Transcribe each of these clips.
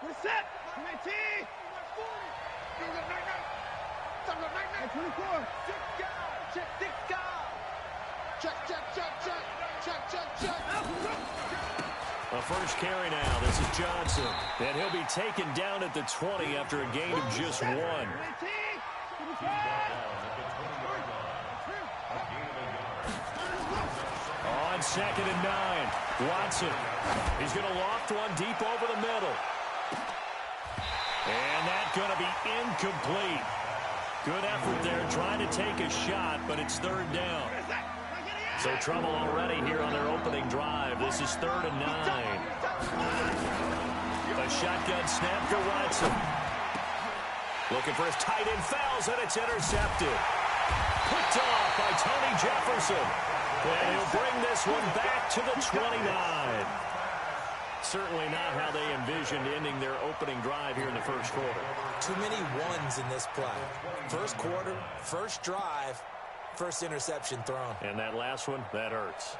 We're set. 19. 24. Check. A first carry now. This is Johnson. And he'll be taken down at the 20 after a gain of just 1. On 2nd and 9. Watson. He's going to loft one deep over the middle. And that's going to be incomplete. Good effort there trying to take a shot, but it's 3rd down. So trouble already here on their opening drive. This is 3rd and 9. A shotgun snap for Watson. Looking for his tight end, fouls, and it's intercepted. Picked off by Tony Jefferson. And he'll bring this one back to the 29. Certainly not how they envisioned ending their opening drive here in the first quarter. Too many ones in this play. First quarter, first drive, first interception thrown. And that last one, that hurts.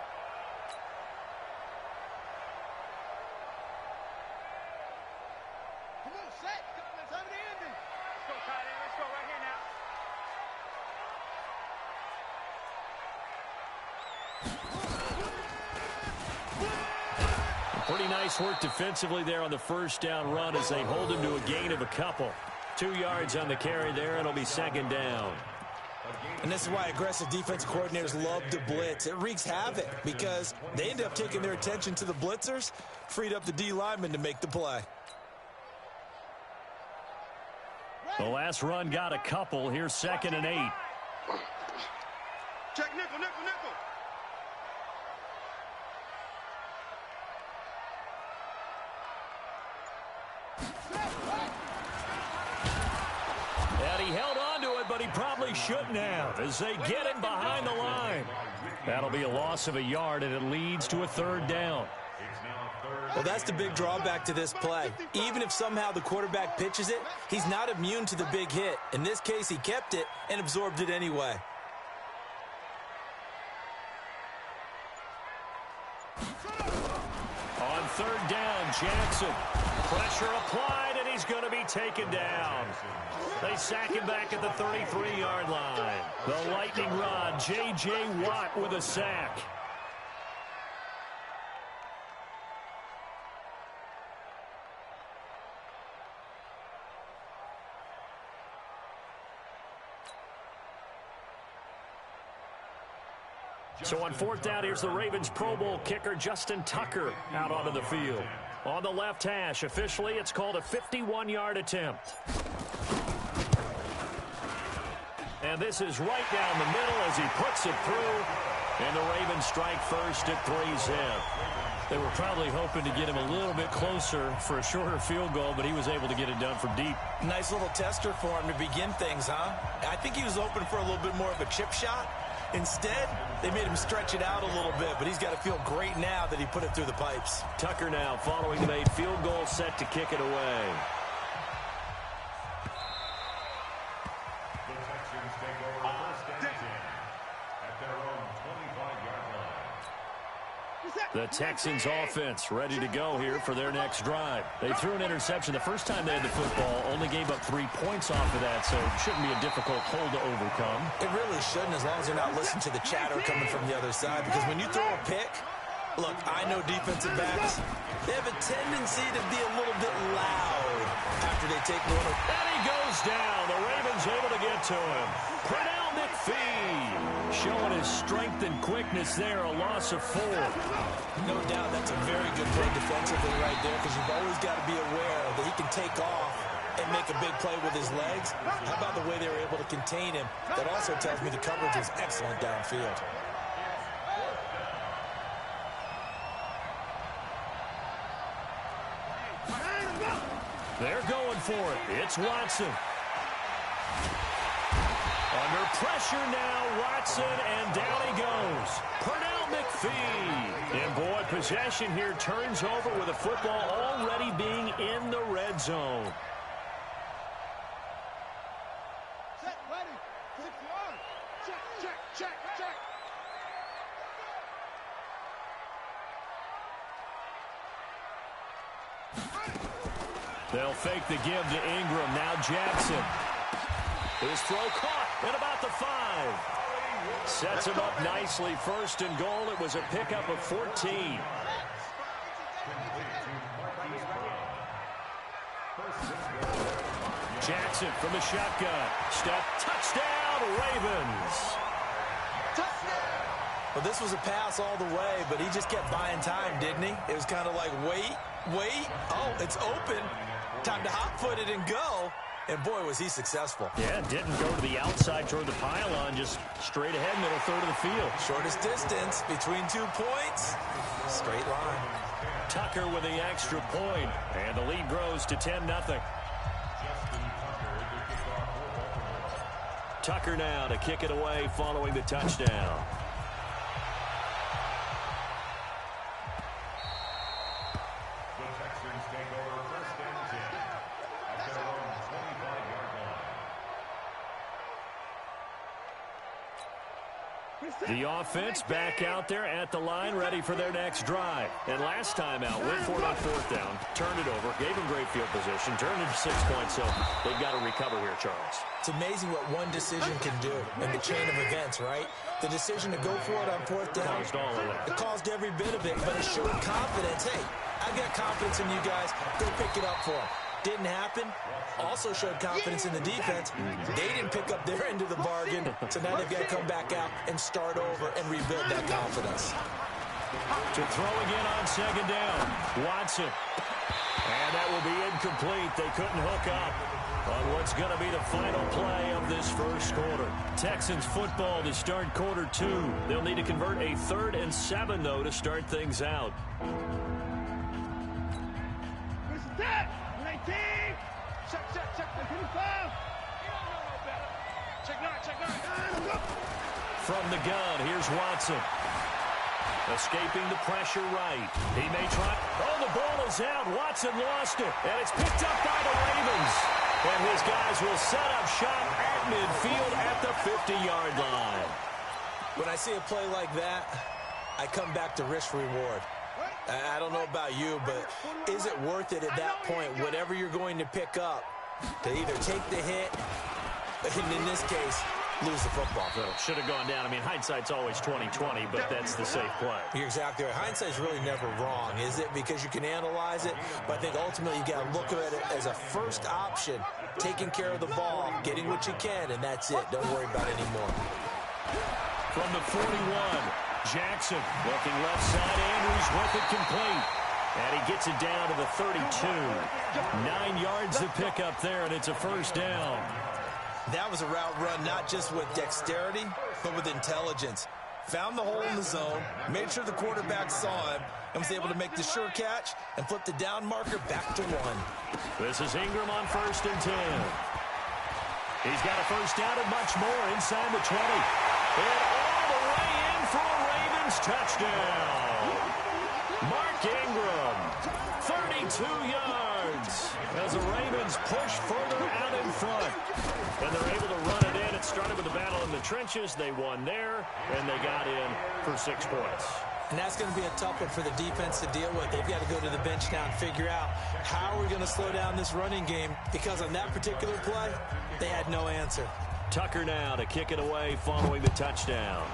Come on, set. Time to end it. Let's go, tight end. Let's go right here now. Pretty nice work defensively there on the first down run as they hold him to a gain of a couple. 2 yards on the carry there. It'll be 2nd down. And this is why aggressive defense coordinators love to blitz. It wreaks havoc because they end up taking their attention to the blitzers, freed up the D lineman to make the play. The last run got a couple. Here's 2nd and 8. Check nickel. And he held on to it, but he probably shouldn't have as they get him behind the line. That'll be a loss of a yard, and it leads to a 3rd down. Well, that's the big drawback to this play. Even if somehow the quarterback pitches it, he's not immune to the big hit. In this case, he kept it and absorbed it anyway. On 3rd down, Jackson. Pressure applied, and he's going to be taken down. They sack him back at the 33-yard line. The lightning rod, J.J. Watt with a sack. So on 4th down, here's the Ravens Pro Bowl kicker Justin Tucker out onto the field. On the left hash, officially, it's called a 51-yard attempt. And this is right down the middle as he puts it through. And the Ravens strike first at 3-zip. They were probably hoping to get him a little bit closer for a shorter field goal, but he was able to get it done from deep. Nice little tester for him to begin things, huh? I think he was open for a little bit more of a chip shot. Instead, they made him stretch it out a little bit, but he's got to feel great now that he put it through the pipes. Tucker now following the made field goal, set to kick it away. The Texans take over first and 10 at their own 25-yard line. The Texans offense ready to go here for their next drive. They threw an interception the first time they had the football, only gave up 3 points off of that, so it shouldn't be a difficult hole to overcome. It really shouldn't, as long as they're not listening to the chatter coming from the other side, because when you throw a pick, look, I know defensive backs, they have a tendency to be a little bit loud after they take one. And he goes down. The Ravens able to get to him. Pernell McPhee showing his strength and quickness there, a loss of 4. No doubt that's a very good play defensively right there, because you've always got to be aware that he can take off and make a big play with his legs. How about the way they were able to contain him? That also tells me the coverage was excellent downfield. They're going for it. It's Watson. Under pressure now, Watson, and down he goes. Pernell McPhee. And boy, possession here turns over with the football already being in the red zone. Set, ready. 6 yards. Check. They'll fake the give to Ingram. Now Jackson. His throw caught at about the 5. Sets him up nicely. 1st and goal. It was a pickup of 14. Jackson from the shotgun. Step. Touchdown, Ravens. Well, this was a pass all the way, but he just kept buying time, didn't he? It was kind of like, wait. Oh, it's open. Time to hot-foot it and go. And, boy, was he successful. Yeah, didn't go to the outside toward the pylon, just straight ahead, middle third of the field. Shortest distance between 2 points. Straight line. Tucker with the extra point, and the lead grows to 10-0. Tucker now to kick it away following the touchdown. The offense back out there at the line, ready for their next drive. And last time out, went for it on 4th down, turned it over, gave them great field position, turned it to 6 points, so they've got to recover here, Charles. It's amazing what one decision can do in the chain of events, right? The decision to go for it on 4th down, it caused every bit of it, but it showed confidence. Hey, I've got confidence in you guys. Go pick it up for them. Didn't happen. Also showed confidence in the defense. They didn't pick up their end of the bargain, so now they've got to come back out and start over and rebuild that confidence. To throw again on 2nd down. Watson. And that will be incomplete. They couldn't hook up on what's going to be the final play of this 1st quarter. Texans football to start quarter 2. They'll need to convert a 3rd and 7, though, to start things out. From the gun, here's Watson. Escaping the pressure right. He may try. Oh, the ball is out. Watson lost it. And it's picked up by the Ravens. And his guys will set up shop at midfield at the 50-yard line. When I see a play like that, I come back to risk reward. I don't know about you, but is it worth it at that point, whatever you're going to pick up, to either take the hit, and in this case, lose the football? So should have gone down. I mean, hindsight's always 20/20, but that's the safe play. You're exactly right. Hindsight's really never wrong, is it? Because you can analyze it, but I think ultimately you got to look at it as a first option, taking care of the ball, getting what you can, and that's it. Don't worry about it anymore. From the 41, Jackson looking left side. Andrews with it complete. And he gets it down to the 32. 9 yards to pick up there, and it's a 1st down. That was a route run not just with dexterity, but with intelligence. Found the hole in the zone, made sure the quarterback saw him, and was able to make the sure catch and flip the down marker back to 1. This is Ingram on 1st and 10. He's got a 1st down and much more inside the 20. And all the way in for a Ravens touchdown. Mark Ingram, 32 yards as the Ravens push further out in front. And they're able to run it in. It started with the battle in the trenches. They won there, and they got in for 6 points. And that's going to be a tough one for the defense to deal with. They've got to go to the bench now and figure out how we're going to slow down this running game, because on that particular play, they had no answer. Tucker now to kick it away following the touchdown.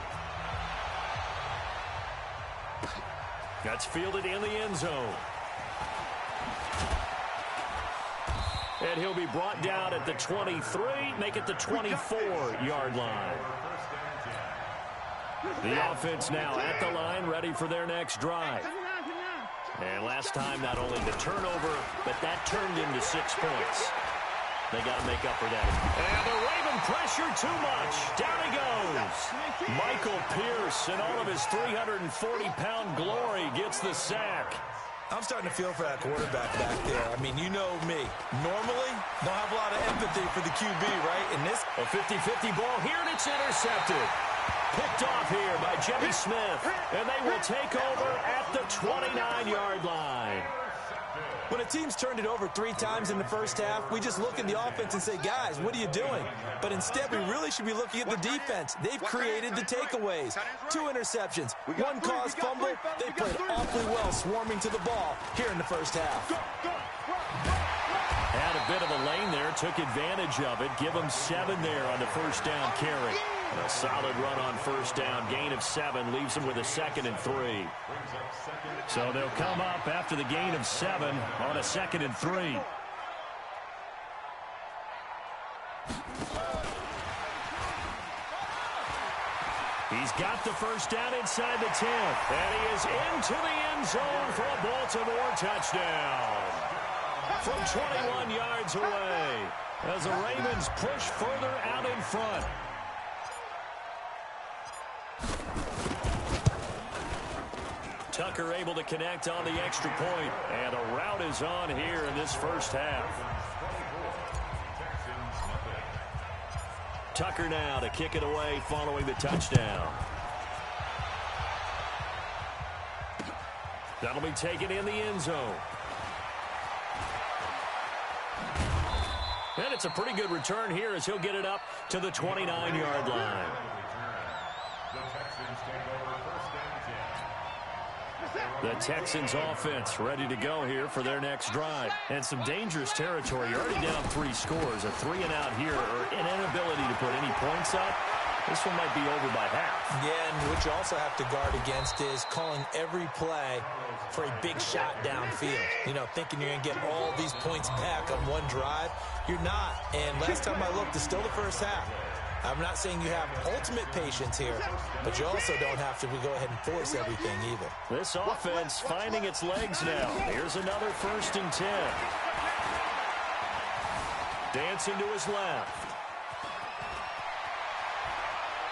That's fielded in the end zone. And he'll be brought down at the 23, make it the 24-yard line. The offense now at the line, ready for their next drive. And last time, not only the turnover, but that turned into 6 points. They got to make up for that. And the Raven pressure too much. Down he goes. Michael Pierce in all of his 340-pound glory gets the sack. I'm starting to feel for that quarterback back there. I mean, you know me. Normally, don't have a lot of empathy for the QB, right? And this, a 50-50 ball here, and it's intercepted. Picked off here by Jimmy Smith. And they will take over at the 29-yard line. When a team's turned it over 3 times in the first half, we just look at the offense and say, guys, what are you doing? But instead, we really should be looking at the defense. They've created the takeaways. 2 interceptions, 1 caused fumble. They played awfully well swarming to the ball here in the first half. Had a bit of a lane there, took advantage of it. Give them 7 there on the first down carry. A solid run on first down. Gain of 7 leaves them with a 2nd and 3. So they'll come up after the gain of 7 on a 2nd and 3. He's got the first down inside the 10. And he is into the end zone for a Baltimore touchdown. From 21 yards away as the Ravens push further out in front. Tucker able to connect on the extra point. And a rout is on here in this first half. Tucker now to kick it away following the touchdown. That'll be taken in the end zone. And it's a pretty good return here as he'll get it up to the 29-yard line. The Texans offense ready to go here for their next drive. And some dangerous territory. You're already down 3 scores. A 3 and out here, or an inability to put any points up. This one might be over by half. Yeah, and what you also have to guard against is calling every play for a big shot downfield. You know, thinking you're going to get all these points back on one drive. You're not. And last time I looked, it's still the first half. I'm not saying you have ultimate patience here, but you also don't have to go ahead and force everything either. This offense finding its legs now. Here's another 1st and 10. Dancing to his left.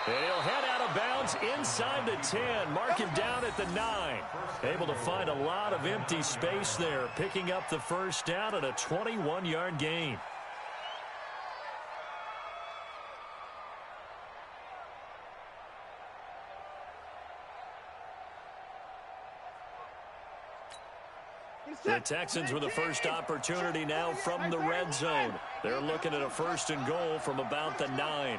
And he'll head out of bounds inside the 10. Mark him down at the 9. Able to find a lot of empty space there, picking up the first down at a 21-yard gain. The Texans with the first opportunity now from the red zone. They're looking at a 1st and goal from about the 9.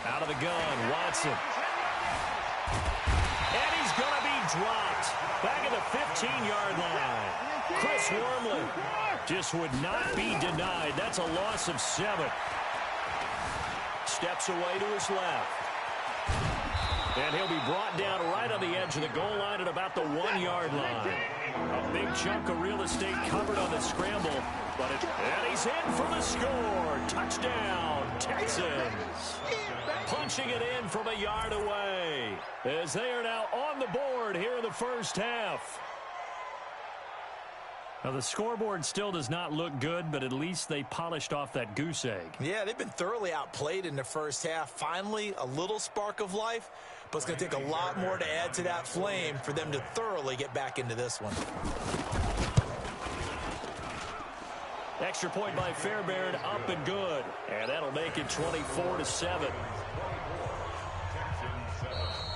Out of the gun, Watson. And he's going to be dropped. Back at the 15-yard line. Chris Wormley just would not be denied. That's a loss of 7. Steps away to his left. And he'll be brought down right on the edge of the goal line at about the 1-yard line. A big chunk of real estate covered on the scramble. And he's in for the score. Touchdown, Texans. Punching it in from a yard away. As they are now on the board here in the first half. Now, the scoreboard still does not look good, but at least they polished off that goose egg. Yeah, they've been thoroughly outplayed in the first half. Finally, a little spark of life, but it's going to take a lot more to add to that flame for them to thoroughly get back into this one. Extra point by Fairbairn, up and good. And that'll make it 24-7.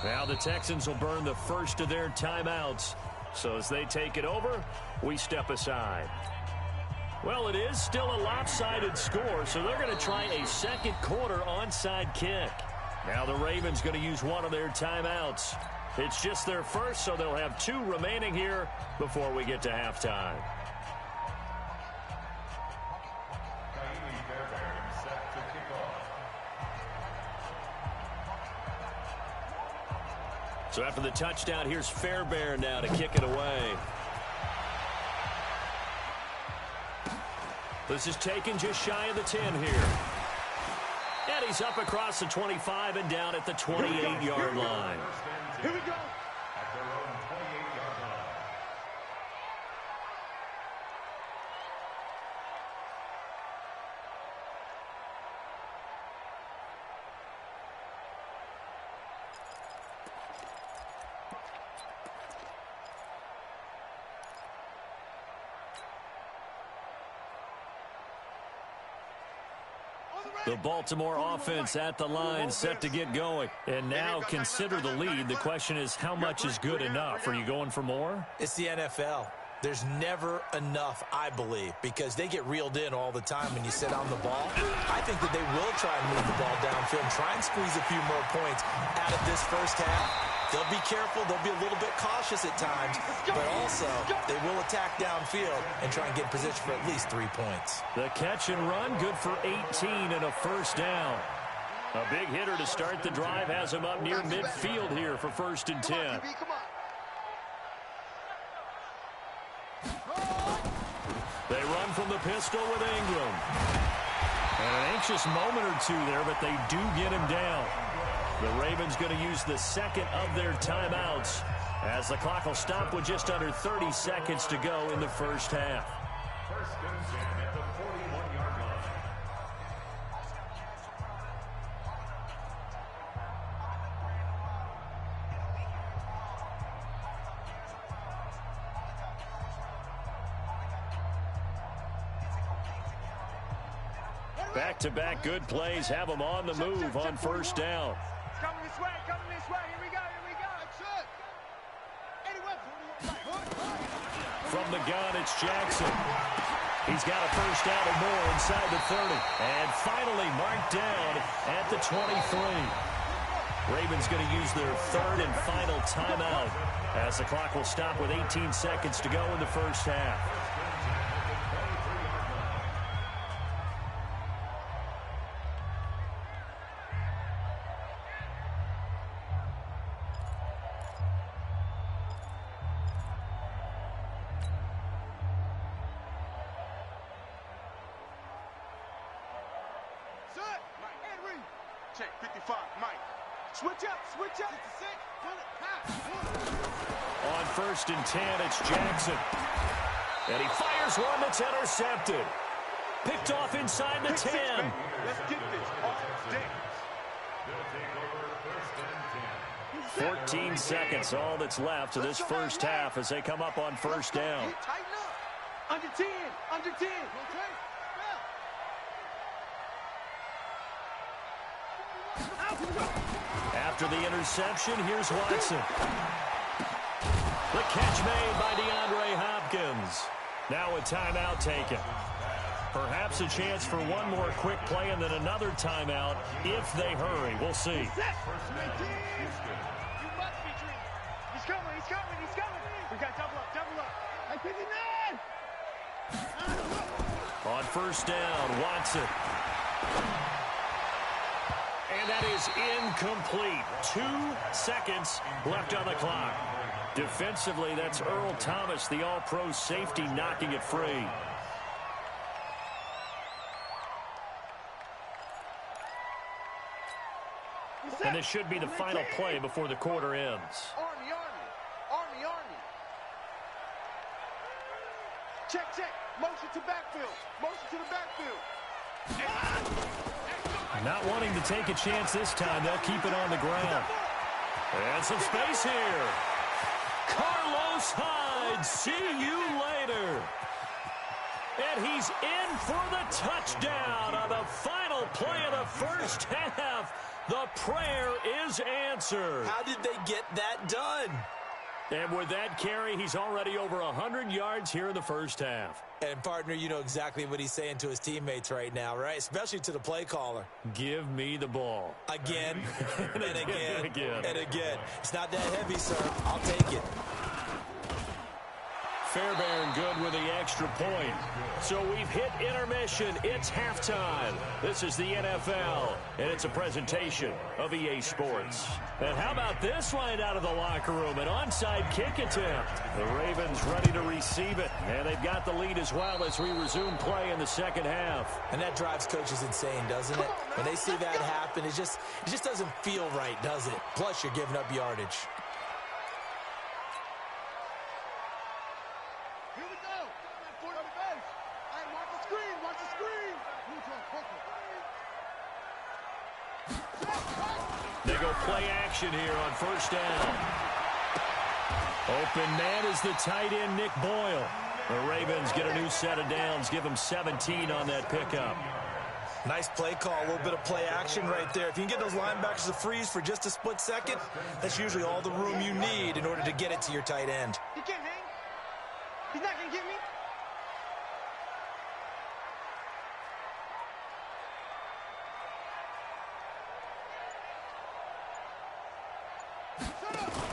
Now the Texans will burn the first of their timeouts. So as they take it over, we step aside. Well, it is still a lopsided score, so they're going to try a second quarter onside kick. Now the Ravens going to use one of their timeouts. It's just their first, so they'll have 2 remaining here before we get to halftime. So after the touchdown, here's Fairbairn now to kick it away. This is taken just shy of the 10 here. And he's up across the 25 and down at the 28-yard line. Here we go. At their own 28-yard line. The Baltimore offense at the line set to get going. And now consider the lead. The question is, how much is good enough? Are you going for more? It's the NFL. There's never enough, I believe, because they get reeled in all the time when you sit on the ball. I think that they will try and move the ball downfield and try and squeeze a few more points out of this first half. They'll be careful. They'll be a little bit cautious at times, but also they will attack downfield and try and get in position for at least 3 points. The catch and run, good for 18 and a first down. A big hitter to start the drive has him up near midfield here for 1st and 10. They run from the pistol with Ingram. And an anxious moment or two there, but they do get him down. The Ravens going to use the second of their timeouts as the clock will stop with just under 30 seconds to go in the first half. 1st and 10 at the 41-yard line. Back-to-back good plays have them on the move on 1st down. Coming this way, here we go, From the gun, it's Jackson. He's got a first down or more inside the 30. And finally marked down at the 23. Ravens going to use their 3rd and final timeout as the clock will stop with 18 seconds to go in the first half. Check 55, Mike. Switch up. On 1st and 10, it's Jackson. And he fires one that's intercepted. Picked off inside the 10. Let's get this off day. 14 seconds, all that's left of this first half as they come up on 1st down. Tighten up. Under 10. After the interception, here's Watson. The catch made by DeAndre Hopkins. Now a timeout taken. Perhaps a chance for one more quick play and then another timeout if they hurry. We'll see. You must be dreaming. He's coming. We got double up. I pick it in. On 1st down, Watson. And that is incomplete. 2 seconds left on the clock. Defensively, that's Earl Thomas, the all-pro safety, knocking it free. And this should be the final play before the quarter ends. Army. Check. Motion to the backfield. Not wanting to take a chance this time, they'll keep it on the ground. And some space here. Carlos Hyde, see you later. And he's in for the touchdown on the final play of the first half. The prayer is answered. How did they get that done? And with that carry, he's already over 100 yards here in the first half. And, partner, you know exactly what he's saying to his teammates right now, right? Especially to the play caller. Give me the ball. Again, and again, again. and again. It's not that heavy, sir. I'll take it. Fairbairn good with the extra point. So we've hit intermission. It's halftime. This is the NFL, and it's a presentation of EA Sports. And how about this line out of the locker room? An onside kick attempt. The Ravens ready to receive it, and they've got the lead as well as we resume play in the second half. And that drives coaches insane, doesn't it? When they see that happen, it just doesn't feel right, does it? Plus, you're giving up yardage. Here we go. For the base. Hey, watch the screen. They go play action here on 1st down. Open man is the tight end, Nick Boyle. The Ravens get a new set of downs, give them 17 on that pickup. Nice play call, a little bit of play action right there. If you can get those linebackers to freeze for just a split second, that's usually all the room you need in order to get it to your tight end. He can't hang. He's not going to get me. Shut up.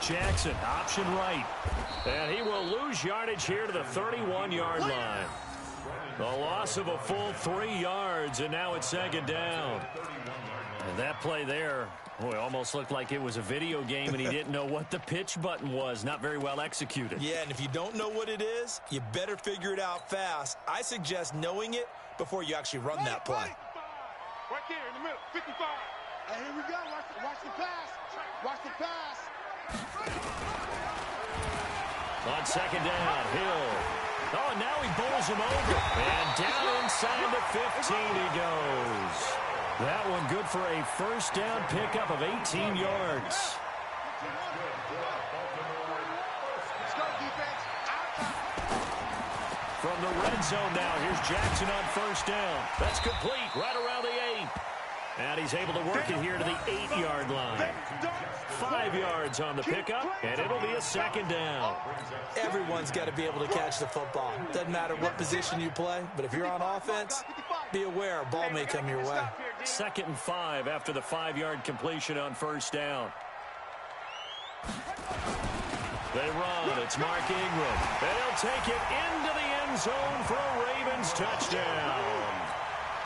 Jackson, option right. And he will lose yardage here to the 31-yard line. The loss of a full 3 yards, and now it's second down. And that play there, boy, almost looked like it was a video game and he didn't know what the pitch button was. Not very well executed. Yeah, and if you don't know what it is, you better figure it out fast. I suggest knowing it before you actually run that play. Right there in the middle, 55. And here we go. Watch the pass. Watch the pass. On second down, Hill. Oh, and now he bowls him over. And down inside the 15 he goes. That one good for a first down pickup of 18 yards. From the red zone now, here's Jackson on first down. That's complete right around the 8. And he's able to work it here to the 8-yard line. 5 yards on the pickup, and it'll be a second down. Everyone's got to be able to catch the football. Doesn't matter what position you play, but if you're on offense, be aware a ball may come your way. 2nd and 5 after the 5-yard completion on first down. They run. It's Mark Ingram. And he'll take it into the end zone for a Ravens touchdown.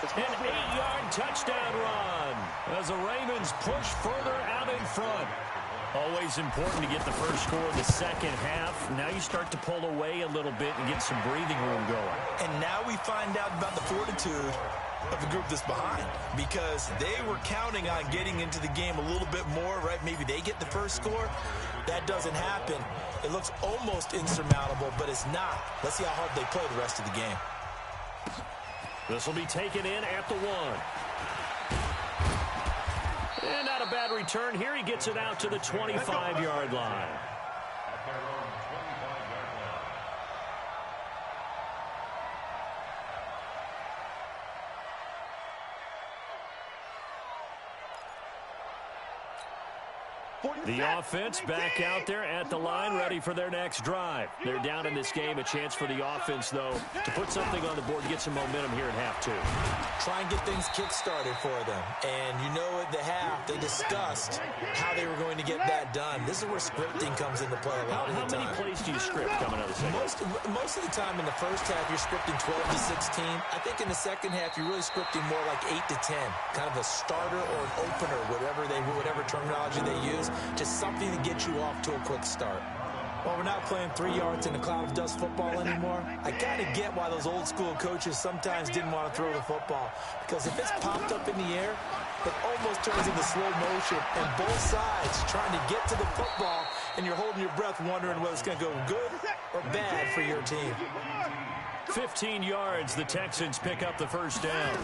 An 8-yard touchdown run as the Ravens push further out in front. Always important to get the first score in the second half. Now you start to pull away a little bit and get some breathing room going. And now we find out about the fortitude of the group that's behind, because they were counting on getting into the game a little bit more, right? Maybe they get the first score. That doesn't happen. It looks almost insurmountable, but it's not. Let's see how hard they play the rest of the game. This will be taken in at the 1. And not a bad return here. He gets it out to the 25-yard line. The offense back out there at the line, ready for their next drive. They're down in this game. A chance for the offense, though, to put something on the board, get some momentum here at half 2. Try and get things kick-started for them. And you know at the half, they discussed how they were going to get that done. This is where scripting comes into play a lot of the time. How many plays do you script coming out of the second? Most of the time in the first half, you're scripting 12 to 16. I think in the second half, you're really scripting more like 8 to 10. Kind of a starter or an opener, whatever terminology they use. Just something to get you off to a quick start. Well, we're not playing 3 yards in a cloud of dust football anymore. I kind of get why those old school coaches sometimes didn't want to throw the football. Because if it's popped up in the air, it almost turns into slow motion. And both sides trying to get to the football, and you're holding your breath wondering whether it's going to go good or bad for your team. 15 yards, the Texans pick up the first down.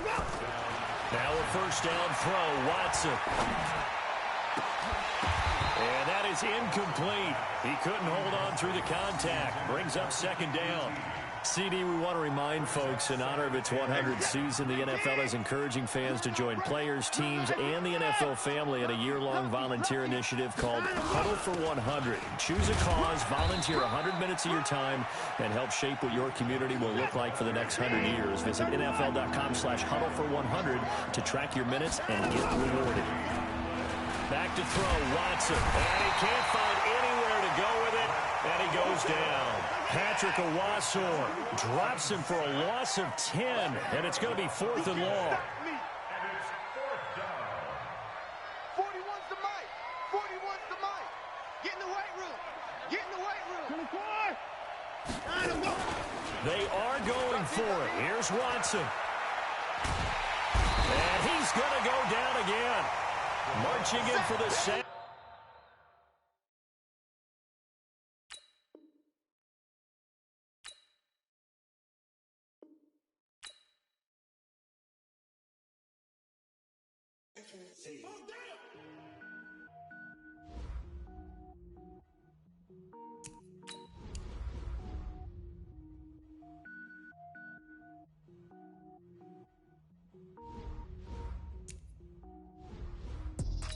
Now a first down throw, Watson. And that is incomplete. He couldn't hold on through the contact. Brings up second down. CD, we want to remind folks, in honor of its 100th season, the NFL is encouraging fans to join players, teams, and the NFL family in a year-long volunteer initiative called Huddle for 100. Choose a cause, volunteer 100 minutes of your time, and help shape what your community will look like for the next 100 years. Visit NFL.com/huddle for 100 to track your minutes and get rewarded. Back to throw, Watson. And he can't find anywhere to go with it, and he goes down. Patrick Owasor drops him for a loss of 10, and it's going to be 4th and long. 41's the mic. 41's the mic. Get in the weight room. Get in the weight room. 24. They are going for it. Here's Watson. And he's going to go down again. Marching in for the set.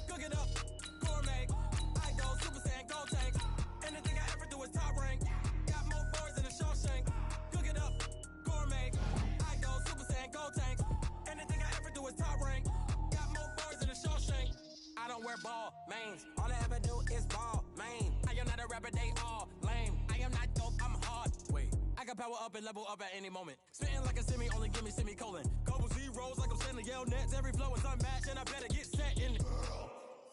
Cook it up, gourmet. I go Super Saiyan, gold tank. Anything I ever do is top rank. Got more boards than a Shawshank. Cook it up, gourmet. I go Super Saiyan, gold tank. Anything I ever do is top rank. Got more boards than a Shawshank. power up and level up at any moment. Spitting like a semi, only give me semicolon. Couple zeros like I'm sending yell nets. Every flow is unmatched, and I better get set in.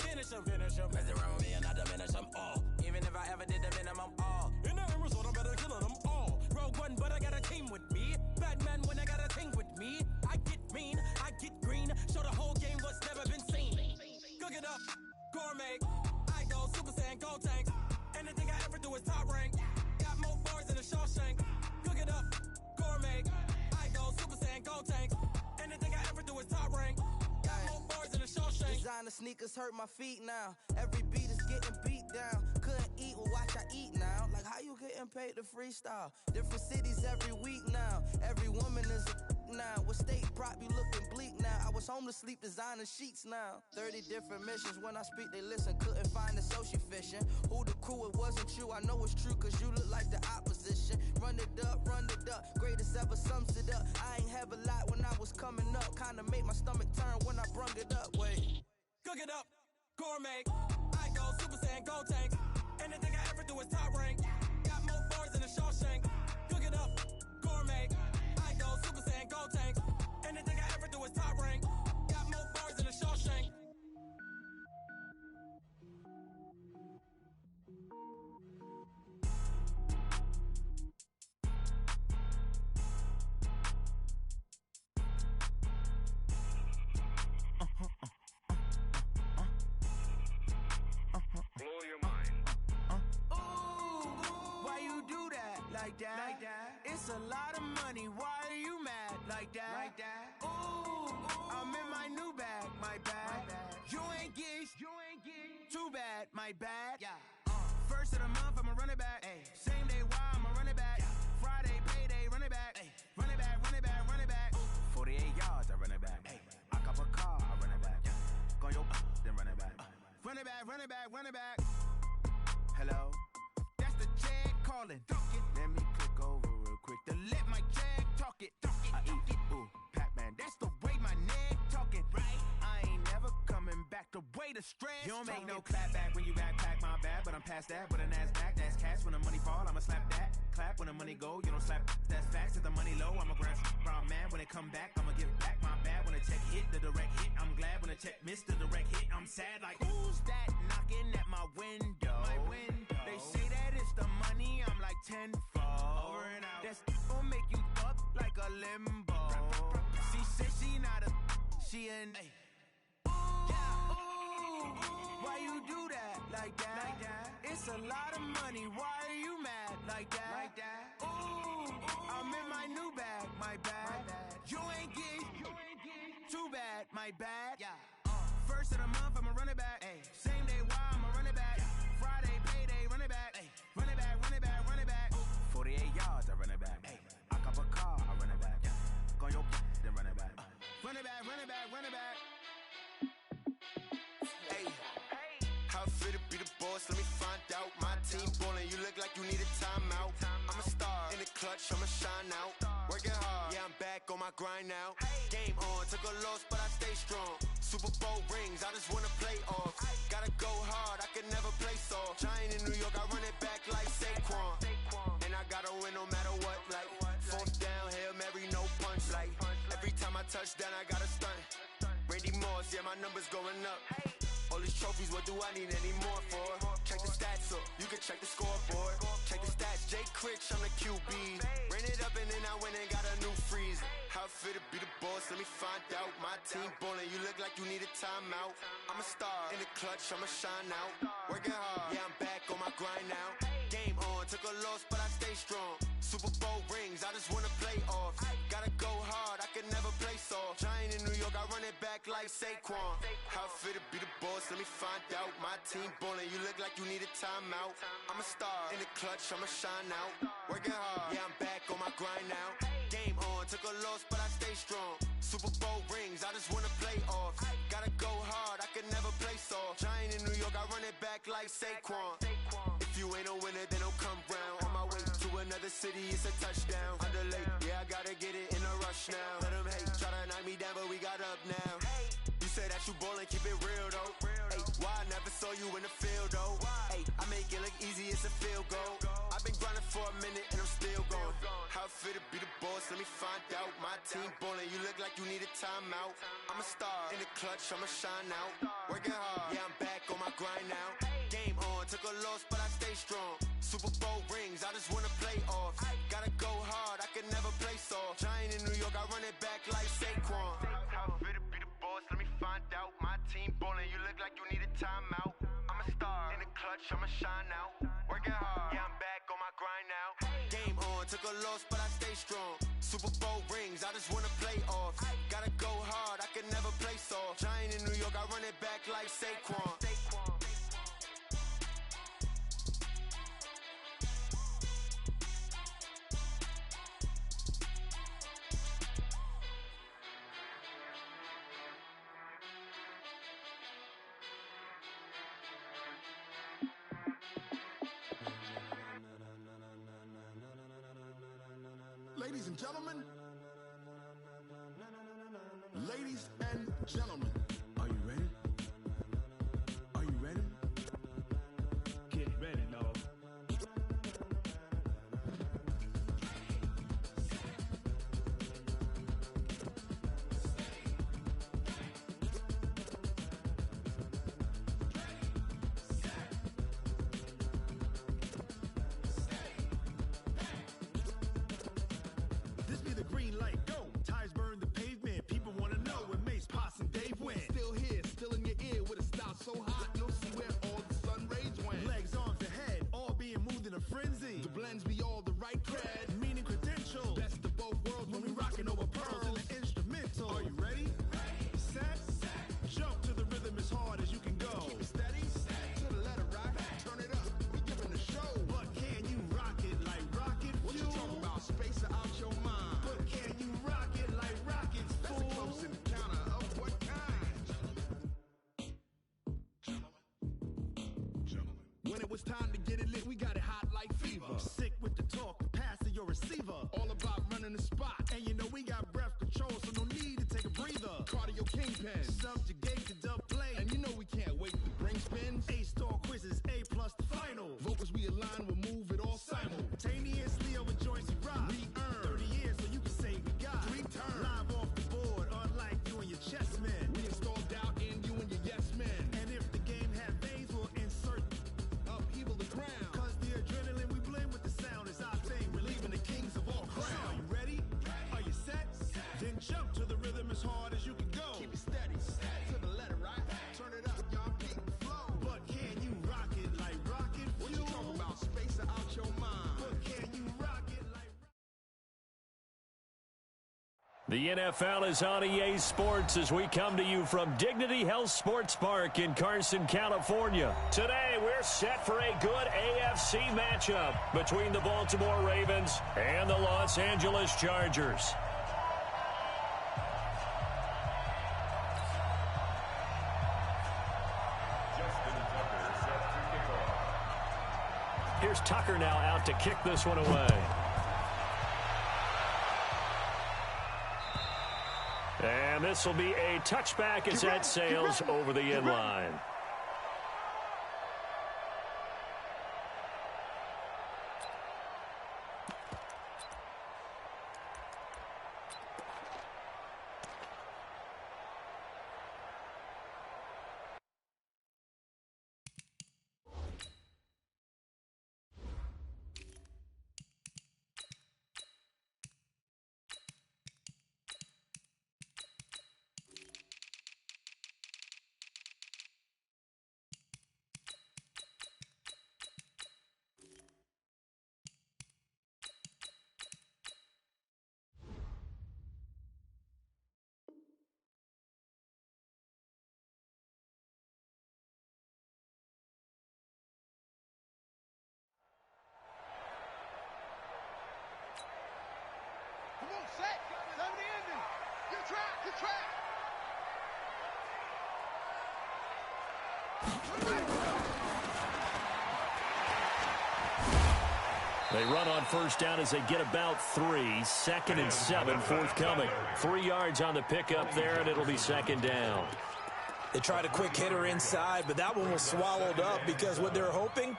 Finish him. Mess around with me and I diminish them all. Even if I ever did the minimum, all. In the end result, I'm better killing them all. Rogue One, but I got a team with me. Batman when I got a team with me. I get mean, I get green. Show the whole game what's never been seen. Cook it up, gourmet. I go Super Saiyan, gold tank. Anything I ever do is top rank. Got more bars than a Shawshank. Cook it up, gourmet. I go Super Saiyan, gold tank. Anything I ever do is top rank. Got more bars than a Shawshank. Designer sneakers hurt my feet now. Every beat is getting beat down. Couldn't eat, well watch I eat now. Like how you getting paid to freestyle? Different cities every week now. Every woman is a now. With state prop, you looking bleak now. I was home to sleep designing sheets now. 30 different missions. When I speak, they listen. Couldn't find the social fishing. Who the crew, it wasn't you. I know it's true, cause you look like the opposition. Run it up. Greatest ever sums it up. I ain't have a lot when I was coming up. Kinda made my stomach turn when I brung it up. Wait. Cook it up, gourmet. I go Super Saiyan, gold tank. Anything I ever do is top rank. Got more bars than a Shawshank. Cook it up, gourmet. I go Super Saiyan, gold tank. Anything I ever do is top rank. Got more bars than a Shawshank. Blow your mind. Why you do that? Like that? It's a lot of money. Why are you mad? Like that? Ooh, I'm in my new bag. My bad. You ain't get. Too bad. My bad. Yeah. First of the month, I'ma run it back. Ay. Same day, why I'ma run it back. Yeah. Friday, payday, run it back. Ay. Run it back. 48 yards, I run it back. Ay. I cop a car, I run it back. Yeah. Go your then run it back. Run it back. Hello? That's the Jag calling. Let me click over real quick to let my Jag talk it. I eat it, ooh, Pac-Man. That's the way my neck talking. Right? I ain't never coming back the way the stress. You don't make no clap back when you backpack, my bad. But I'm past that with a NASDAQ. That's cash when the money fall, I'ma slap that. Clap when the money go, you don't slap. That's facts. If the money low, I'ma grab brown man. When it come back, I'ma give back my bad. When the check hit, the direct hit. I'm glad when the check missed the direct hit. I'm sad like, who's that knocking at my window? They say that it's the money, I'm like tenfold. Over and out. That's gon' make you up like a limbo. She said she not a, she an. Why you do that? Like that? It's a lot of money. Why are you mad? Like that? Ooh, I'm in my new bag. My bad. You ain't get. Too bad. My bad. Yeah. First of the month, I'ma run it back. Ay. Same day, why I'ma run it back. Friday, payday, run it back. Ay. Run it back. 48 yards, I run it back. Ay. I cop a car, I run it back. Go your then run it back. Run it back. Hey, how fit to be the boss? Let me find out. My team ballin', you look like you need a timeout. I'm a star in the clutch, I'ma shine out. Working hard, yeah, I'm back on my grind now. Game on, took a loss, but I stay strong. Super Bowl rings, I just wanna play off. Gotta go hard, I can never play soft. Giant in New York, I run it back like Saquon. And I gotta win no matter what, like fourth down, Hail Mary, no punch. Like every time I touch down, I gotta stunt. Randy Moss, yeah, my numbers going up. All these trophies, what do I need any more for? Check the stats up, you can check the scoreboard. Check the stats, Jay Critch, I'm the QB. Ran it up and then I went and got a new freeze. How fit to be the boss, let me find out. My team ballin', you look like you need a timeout. I'm a star in the clutch, I'ma shine out. Working hard, yeah, I'm back on my grind now. Game on, took a loss, but I stay strong. Super Bowl rings, I just wanna play off. Gotta go hard, I can never play soft. Giant in New York, I run it back like Saquon. How fit to be the boss, let me find out. My team ballin', you look like you need a timeout. I'm a star in the clutch, I'ma shine out. Working hard, yeah, I'm back on my grind now. Game on, took a loss, but I stay strong. Super Bowl rings, I just wanna play off. Gotta go hard, I can never play soft. Giant in New York, I run it back like Saquon. If you ain't a winner, then don't come round. On my way to another city, it's a touchdown. Underlay, yeah, I gotta get it in a rush now. Let them hate, try to knock me down, but we got up now. You say that you ballin', keep it real though. Hey, why I never saw you in the field though? Hey, I make it look easy, it's a field goal. I've been grinding for a minute and I'm still going. How find out. My team ballin', you look like you need a timeout. I'm a star in the clutch, I'ma shine out. Working hard, yeah, I'm back on my grind now. Game on, took a loss, but I stay strong. Super Bowl rings, I just wanna play off. Gotta go hard, I can never play soft. Giant in New York, I run it back like Saquon. How fit to be the boss, let me find out. My team ballin', you look like you need a timeout. I'm a star in the clutch, I'ma shine out. Working hard, yeah, I'm back on my grind now. Game on, took a loss, but I stay strong. Super Bowl rings, I just wanna play off. Gotta go hard, I can never play soft. Giant in New York, I run it back like Saquon. Ladies and gentlemen, ladies and gentlemen, are you ready? Are you ready? Get ready, no. This be the green light, go. Tires burn the pavement. People want to know where Mace, Potts, and Dave went. Still here, still in your ear with a style so hot, you'll see where all the sun rays went. Legs, arms, and head, all being moved in a frenzy. The blends be all the right cred, meaning credentials. Best of both worlds when we rockin' over pearls in the instrumental. Are you ready? Set, jump to the rhythm as hard as you can go. Keep it steady, to the letter rock, turn it up. We giving the show. But can you rock it like rocket fuel? What you talking about? Space out your mind. But can you rock it like rockets? That's a close encounter of what kind? Gentlemen. When it was time to get it lit, we got it hot like fever. Sick with the talk, pass to your receiver. All about running the spot. And you know we got breath control, so no need to take a breather. Cardio kingpin, subjugate the dub play. And you know we can't wait to bring spins. A-star quizzes, A+ the final. Vocals we align, we'll move it all simultaneously over joints we rock. We earn 30 years, so you can say we got 3 turns. Live off the board, unlike you and your chess men. We install doubt in you and your yes men. And if the game had veins, we'll insert upheaval the ground. Cause the adrenaline we blend with the sound is our thing, relieving the kings of all crowns. So are you ready? Are you set? Then jump to the rhythm as hard as you can go. Keep it steady, to the letter right. Turn it up, y'all peak the flow. But can you rock it like rocket fuel? What you talking about? Space out your mind. But can you rock it like The NFL is on EA Sports as we come to you from Dignity Health Sports Park in Carson, California. Today, we're set for a good AFC matchup between the Baltimore Ravens and the Los Angeles Chargers. Justin Tucker set to kick off. Here's Tucker now out to kick this one away. And this will be a touchback as that sails over the end line. Come on, set. 70 ending. Good track, good track. They run on first down as they get about 3. 2nd and 7 forthcoming. 3 yards on the pickup there, and it'll be 2nd down. They tried a quick hitter inside, but that one was swallowed up because what they're hoping,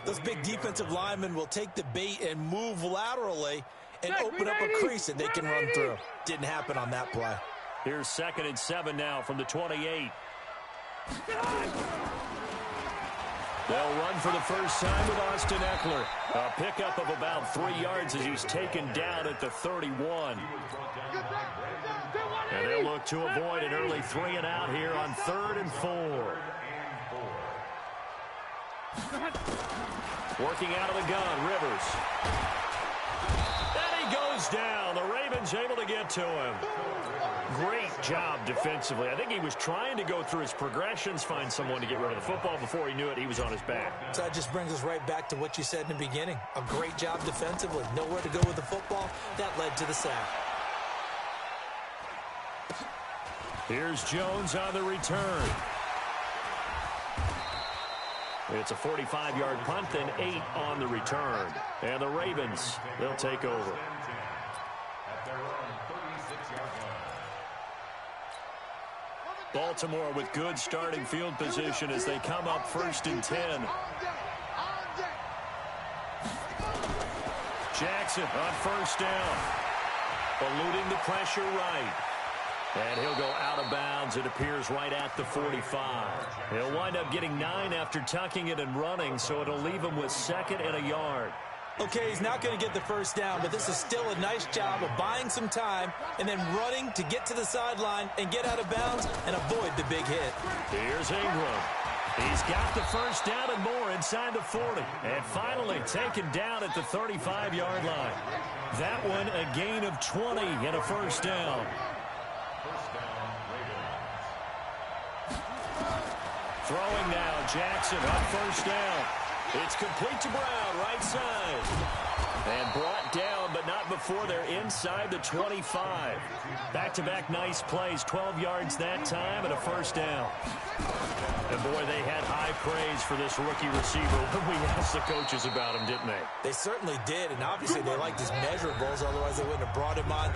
those big defensive linemen will take the bait and move laterally and open up a crease that they can run through. Didn't happen on that play. Here's 2nd and 7 now from the 28. They'll run for the first time with Austin Eckler. A pickup of about 3 yards as he's taken down at the 31. And they'll look to avoid an early 3-and-out here on 3rd and 4. Working out of the gun, Rivers. And he goes down. The Ravens able to get to him. Great job defensively. I think he was trying to go through his progressions, find someone to get rid of the football. Before he knew it, he was on his back. So that just brings us right back to what you said in the beginning. A great job defensively. Nowhere to go with the football. That led to the sack. Here's Jones on the return. It's a 45-yard punt, then 8 on the return. And the Ravens, they'll take over. Baltimore with good starting field position as they come up 1st and 10. Jackson on 1st down. Eluding the pressure right. And he'll go out of bounds, it appears, right at the 45. He'll wind up getting 9 after tucking it and running, so it'll leave him with 2nd and a yard. Okay, he's not going to get the first down, but this is still a nice job of buying some time and then running to get to the sideline and get out of bounds and avoid the big hit. Here's Ingram. He's got the first down and more inside the 40. And finally taken down at the 35-yard line. That one a gain of 20 and a first down. Throwing now, Jackson on 1st down. It's complete to Brown, right side. And brought down, but not before they're inside the 25. Back-to-back nice plays, 12 yards that time and a first down. And boy, they had high praise for this rookie receiver when we asked the coaches about him, didn't they? They certainly did, and obviously they liked his measurables, otherwise they wouldn't have brought him on.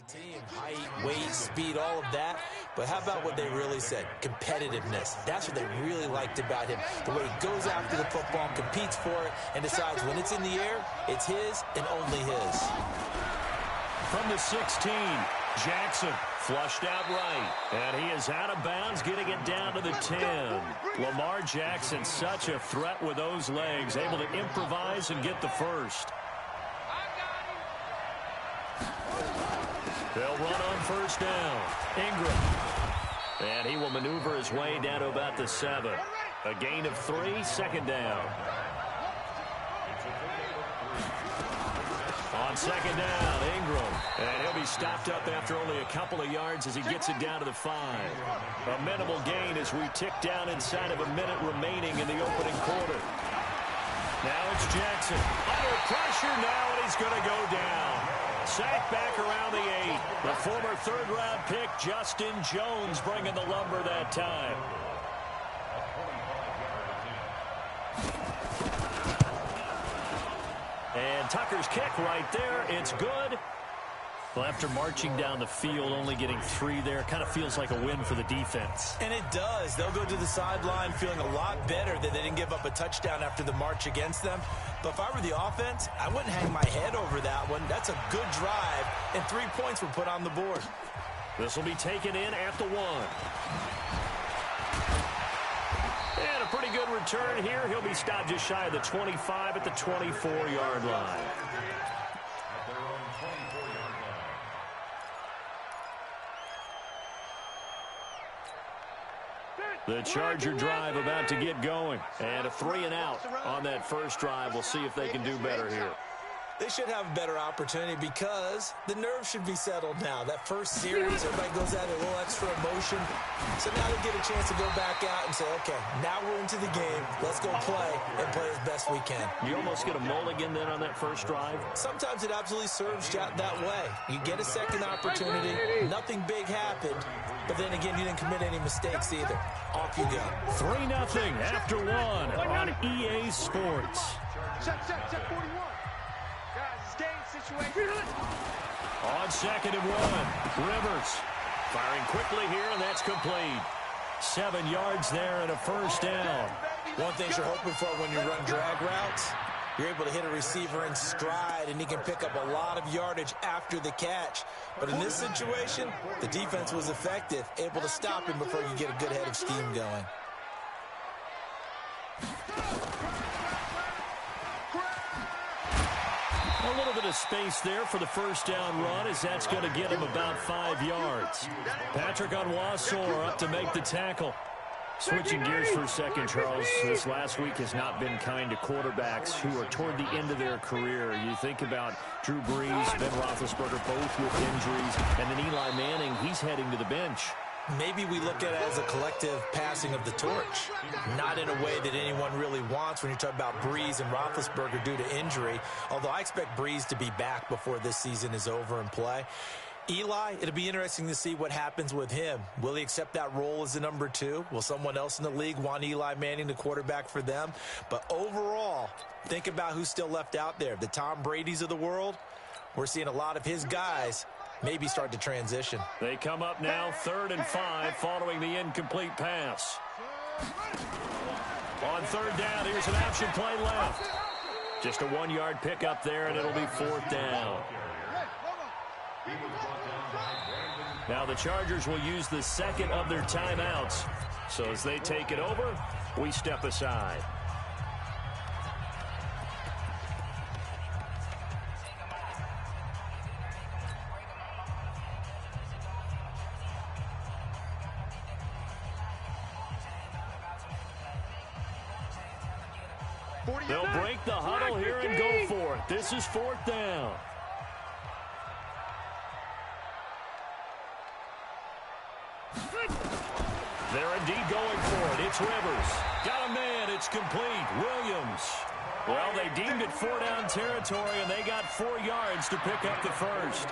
Team, height, weight, speed, all of that. But how about what they really said? Competitiveness. That's what they really liked about him. The way he goes after the football, competes for it, and decides when it's in the air, it's his and only his. From the 16, Jackson flushed out right. And he is out of bounds, getting it down to the 10. Lamar Jackson, such a threat with those legs, able to improvise and get the first. They'll run on 1st down. Ingram. And he will maneuver his way down to about the 7. A gain of 3, 2nd down. On 2nd down, Ingram. And he'll be stopped up after only a couple of yards as he gets it down to the 5. A minimal gain as we tick down inside of a minute remaining in the opening quarter. Now it's Jackson. Under pressure now, and he's going to go down. Sacked back around the 8. The former 3rd-round pick, Justin Jones, bringing the lumber that time. And Tucker's kick right there. It's good. Well, after marching down the field, only getting 3 there, kind of feels like a win for the defense. And it does. They'll go to the sideline feeling a lot better that they didn't give up a touchdown after the march against them. But if I were the offense, I wouldn't hang my head over that one. That's a good drive, and 3 points were put on the board. This will be taken in at the 1. And a pretty good return here. He'll be stopped just shy of the 25 at the 24-yard line. The Charger drive about to get going. And a 3-and-out on that first drive. We'll see if they can do better here. They should have a better opportunity because the nerves should be settled now. That first series, everybody goes out a little extra emotion. So now they get a chance to go back out and say, okay, now we're into the game. Let's go play and play as best we can. You almost get a mulligan then on that first drive? Sometimes it absolutely serves that way. You get a second opportunity. Nothing big happened. But then again, you didn't commit any mistakes either. Off you go. 3-0 after one on EA Sports. Check 41. Guys, it's game situation. On 2nd and 1, Rivers firing quickly here, and that's complete. 7 yards there and a first down. One thing you're hoping for when you run drag routes, you're able to hit a receiver in stride, and he can pick up a lot of yardage after the catch. But in this situation, the defense was effective, able to stop him before you get a good head of steam going. A little bit of space there for the first down run, as that's going to get him about 5 yards. Patrick Onwuasor up to make the tackle. Switching gears for a second, Charles, this last week has not been kind to quarterbacks who are toward the end of their career. You think about Drew Brees, Ben Roethlisberger, both with injuries, and then Eli Manning, he's heading to the bench. Maybe we look at it as a collective passing of the torch, not in a way that anyone really wants when you talk about Brees and Roethlisberger due to injury, although I expect Brees to be back before this season is over and play. Eli, it'll be interesting to see what happens with him. Will he accept that role as the number 2? Will someone else in the league want Eli Manning the quarterback for them? But overall, think about who's still left out there. The Tom Brady's of the world, we're seeing a lot of his guys maybe start to transition. They come up now 3rd and 5 following the incomplete pass. On 3rd down, here's an option play left. Just a 1-yard pickup there, and it'll be 4th down. Now the Chargers will use the second of their timeouts. So as they take it over, we step aside. They'll break the huddle here and go for it. This is 4th down. They're indeed going for it. It's Rivers. Got a man. It's complete. Williams. Well, they deemed it 4-down territory, and they got 4 yards to pick up the first.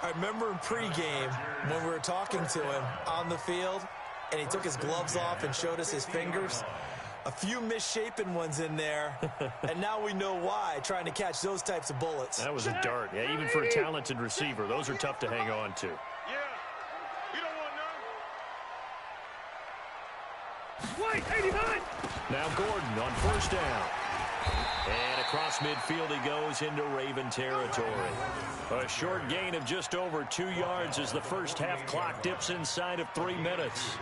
I remember in pregame when we were talking to him on the field, and he took his gloves off and showed us his fingers. A few misshapen ones in there, and now we know why, trying to catch those types of bullets. That was a dart. Yeah, even for a talented receiver, those are tough to hang on to. White, 89. Now Gordon on 1st down. And across midfield he goes into Raven territory. A short gain of just over 2 yards as the first half clock dips inside of 3 minutes.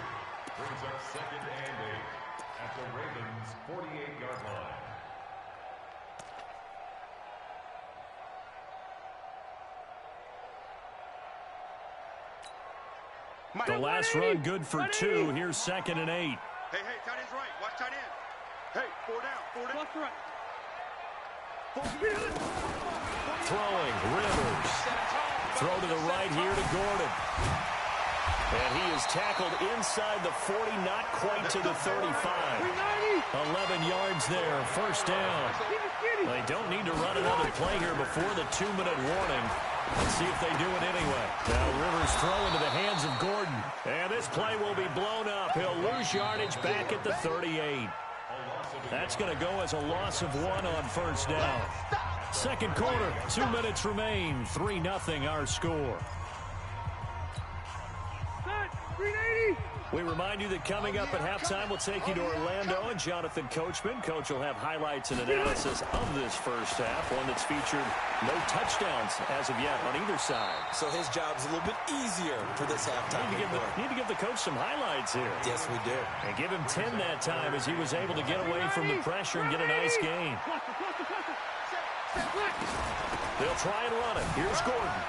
Brings up 2nd and 8 at the Ravens' 48-yard line. The last run good for 2. Here's 2nd and 8. Hey, tight end's right. Watch tight end. Hey, 4 down. Left, right. Throwing, Rivers. Throw to the right here to Gordon. And he is tackled inside the 40, not quite to the 35. 11 yards there, 1st down. They don't need to run another play here before the 2-minute warning. Let's see if they do it anyway. Now Rivers throw into the hands of Gordon. And this play will be blown up. He'll lose yardage back at the 38. That's going to go as a loss of 1 on 1st down. 2nd quarter, 2 minutes remain. 3-0 our score. We remind you that coming up at halftime, we'll take you to Orlando and Jonathan Coachman. Coach will have highlights and analysis of this first half, one that's featured no touchdowns as of yet on either side. So his job's a little bit easier for this halftime. Need to give the coach some highlights here. Yes, we do. And give him 10 that time as he was able to get away from the pressure and get a nice gain. They'll try and run it. Here's Gordon.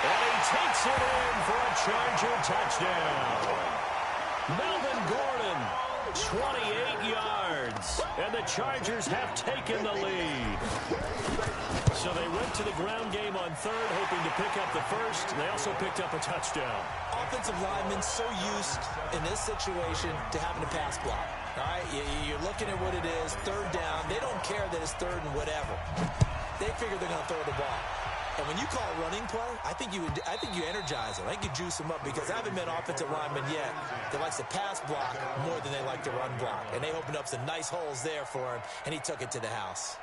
And he takes it in for a Charger touchdown. Melvin Gordon 28 yards. And the Chargers have taken the lead. So they went to the ground game on third, hoping to pick up the first. They also picked up a touchdown. Offensive linemen so used in this situation to having a pass block. All right, you're looking at what it is, third down. They don't care that it's third and whatever. They figure they're going to throw the ball. And when you call a running play, I think you energize them. I think you juice them up because I haven't met offensive linemen yet that likes to pass block more than they like to run block. And they opened up some nice holes there for him, and he took it to the house.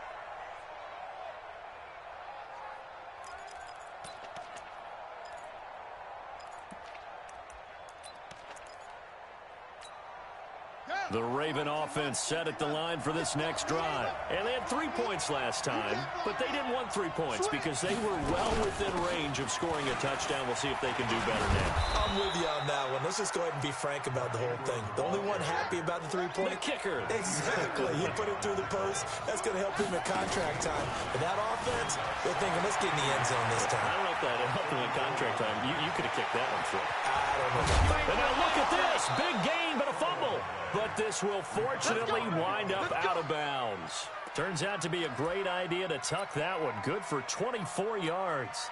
The Raven offense set at the line for this next drive. And they had 3 points last time, but they didn't want 3 points because they were well within range of scoring a touchdown. We'll see if they can do better now. I'm with you on that one. Let's just go ahead and be frank about the whole thing. The only one happy about the 3-point? The kicker. Exactly. He put it through the post. That's going to help him in contract time. But that offense, they're thinking, let's get in the end zone this time. I don't know if that helped him in contract time. You could have kicked that one through. I don't know. And now look at this. Big gain, but a fumble. But this will fortunately wind up out of bounds. Turns out to be a great idea to tuck that one. Good for 24 yards.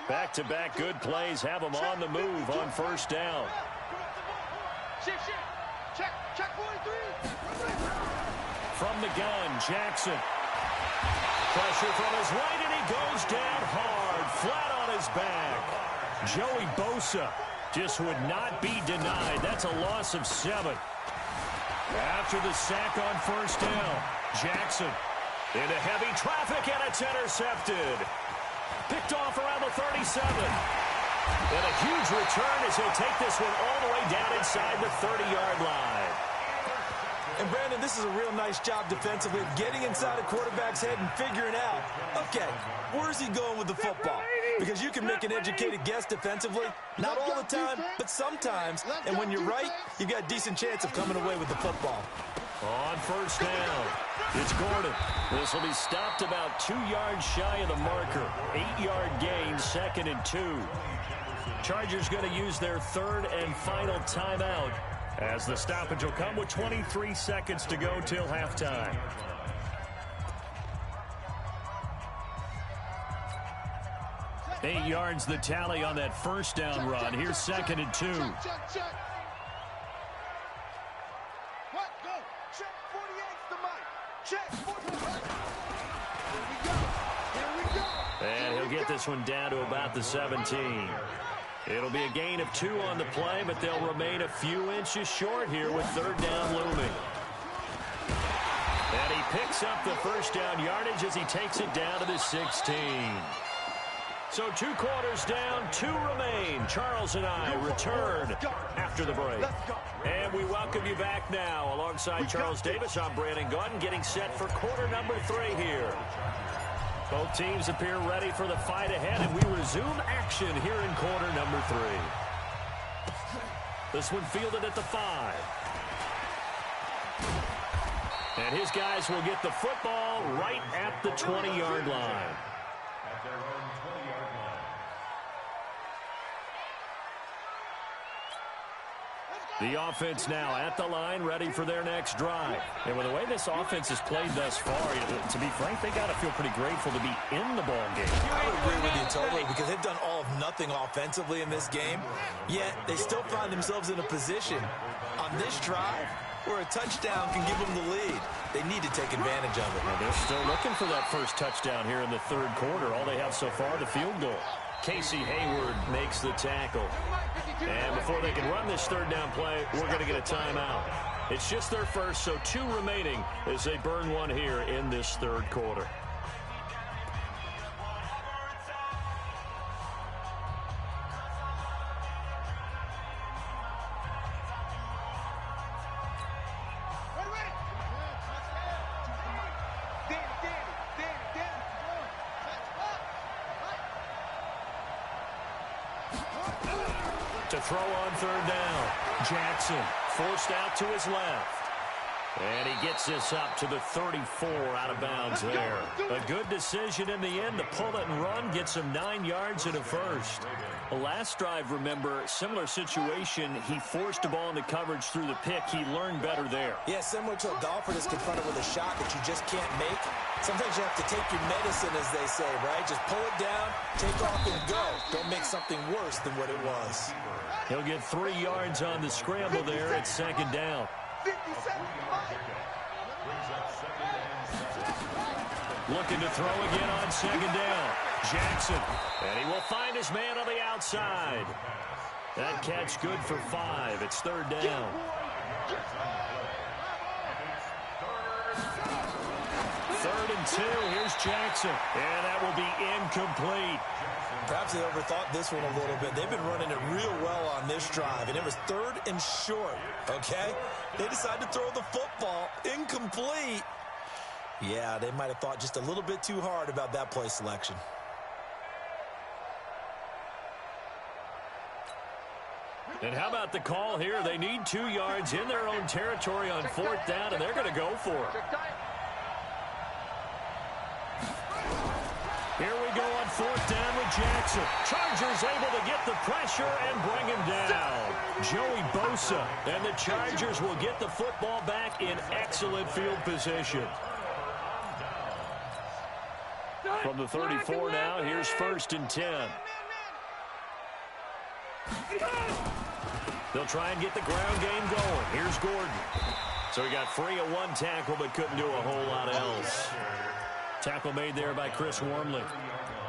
Back-to-back good plays have them on the move on first down. Check 43. From the gun, Jackson. Pressure from his right, and he goes down hard, flat on his back. Joey Bosa just would not be denied. That's a loss of 7. After the sack on first down, Jackson into heavy traffic, and it's intercepted. Picked off around the 37. And a huge return as he'll take this one all the way down inside the 30-yard line. And, Brandon, this is a real nice job defensively, getting inside a quarterback's head and figuring out, okay, where's he going with the football? Because you can make an educated guess defensively, not all the time, but sometimes. And when you're right, you've got a decent chance of coming away with the football. On first down, it's Gordon. This will be stopped about 2 yards shy of the marker. 8-yard gain, 2nd and 2. Chargers going to use their third and final timeout, as the stoppage will come with 23 seconds to go till halftime. Eight yards the tally on that first down run. Here's 2nd and 2. Check. What? Go. Check 48's the mic. Check 48. Here we go. And he'll get this one down to about the 17. It'll be a gain of 2 on the play, but they'll remain a few inches short here with third down looming. And he picks up the first down yardage as he takes it down to the 16. So 2 quarters down, 2 remain. Charles and I return after the break. And we welcome you back now. Alongside Charles Davis, I'm Brandon Gordon, getting set for quarter number 3 here. Both teams appear ready for the fight ahead, and we resume action here in quarter number 3. This one fielded at the 5. And his guys will get the football right at the 20-yard line. At their own 20-yard line. The offense now at the line, ready for their next drive. And with the way this offense has played thus far, to be frank, they got to feel pretty grateful to be in the ball game. I would agree with you totally, because they've done all of nothing offensively in this game, yet they still find themselves in a position on this drive where a touchdown can give them the lead. They need to take advantage of it. Well, they're still looking for that first touchdown here in the third quarter. All they have so far, the field goal. Casey Hayward makes the tackle. And before they can run this third down play, we're going to get a timeout. It's just their first, so 2 remaining as they burn one here in this third quarter. To throw on third down, Jackson forced out to his left. And he gets this up to the 34 out of bounds there. A good decision in the end to pull it and run, gets him 9 yards and a first. The last drive, remember, similar situation. He forced the ball into coverage through the pick. He learned better there. Yeah, similar to a golfer that's confronted with a shot that you just can't make. Sometimes you have to take your medicine, as they say, right? Just pull it down, take off, and go. Don't make something worse than what it was. He'll get 3 yards on the scramble there at second down. Looking to throw again on second down. Jackson, and he will find his man on the outside. That catch good for 5. It's third down. Third and 2. Here's Jackson, and that will be incomplete. Perhaps they overthought this one a little bit. They've been running it real well on this drive, and it was third and short, okay? They decided to throw the football incomplete. Yeah, they might have thought just a little bit too hard about that play selection. And how about the call here? They need 2 yards in their own territory on fourth down, and they're going to go for it. Here we go on fourth down with Jackson. Chargers able to get the pressure and bring him down. Joey Bosa, and the Chargers will get the football back in excellent field position. From the 34 now, here's first and 10. They'll try and get the ground game going. Here's Gordon. So he got free of 1 tackle, but couldn't do a whole lot else. Tackle made there by Chris Wormley.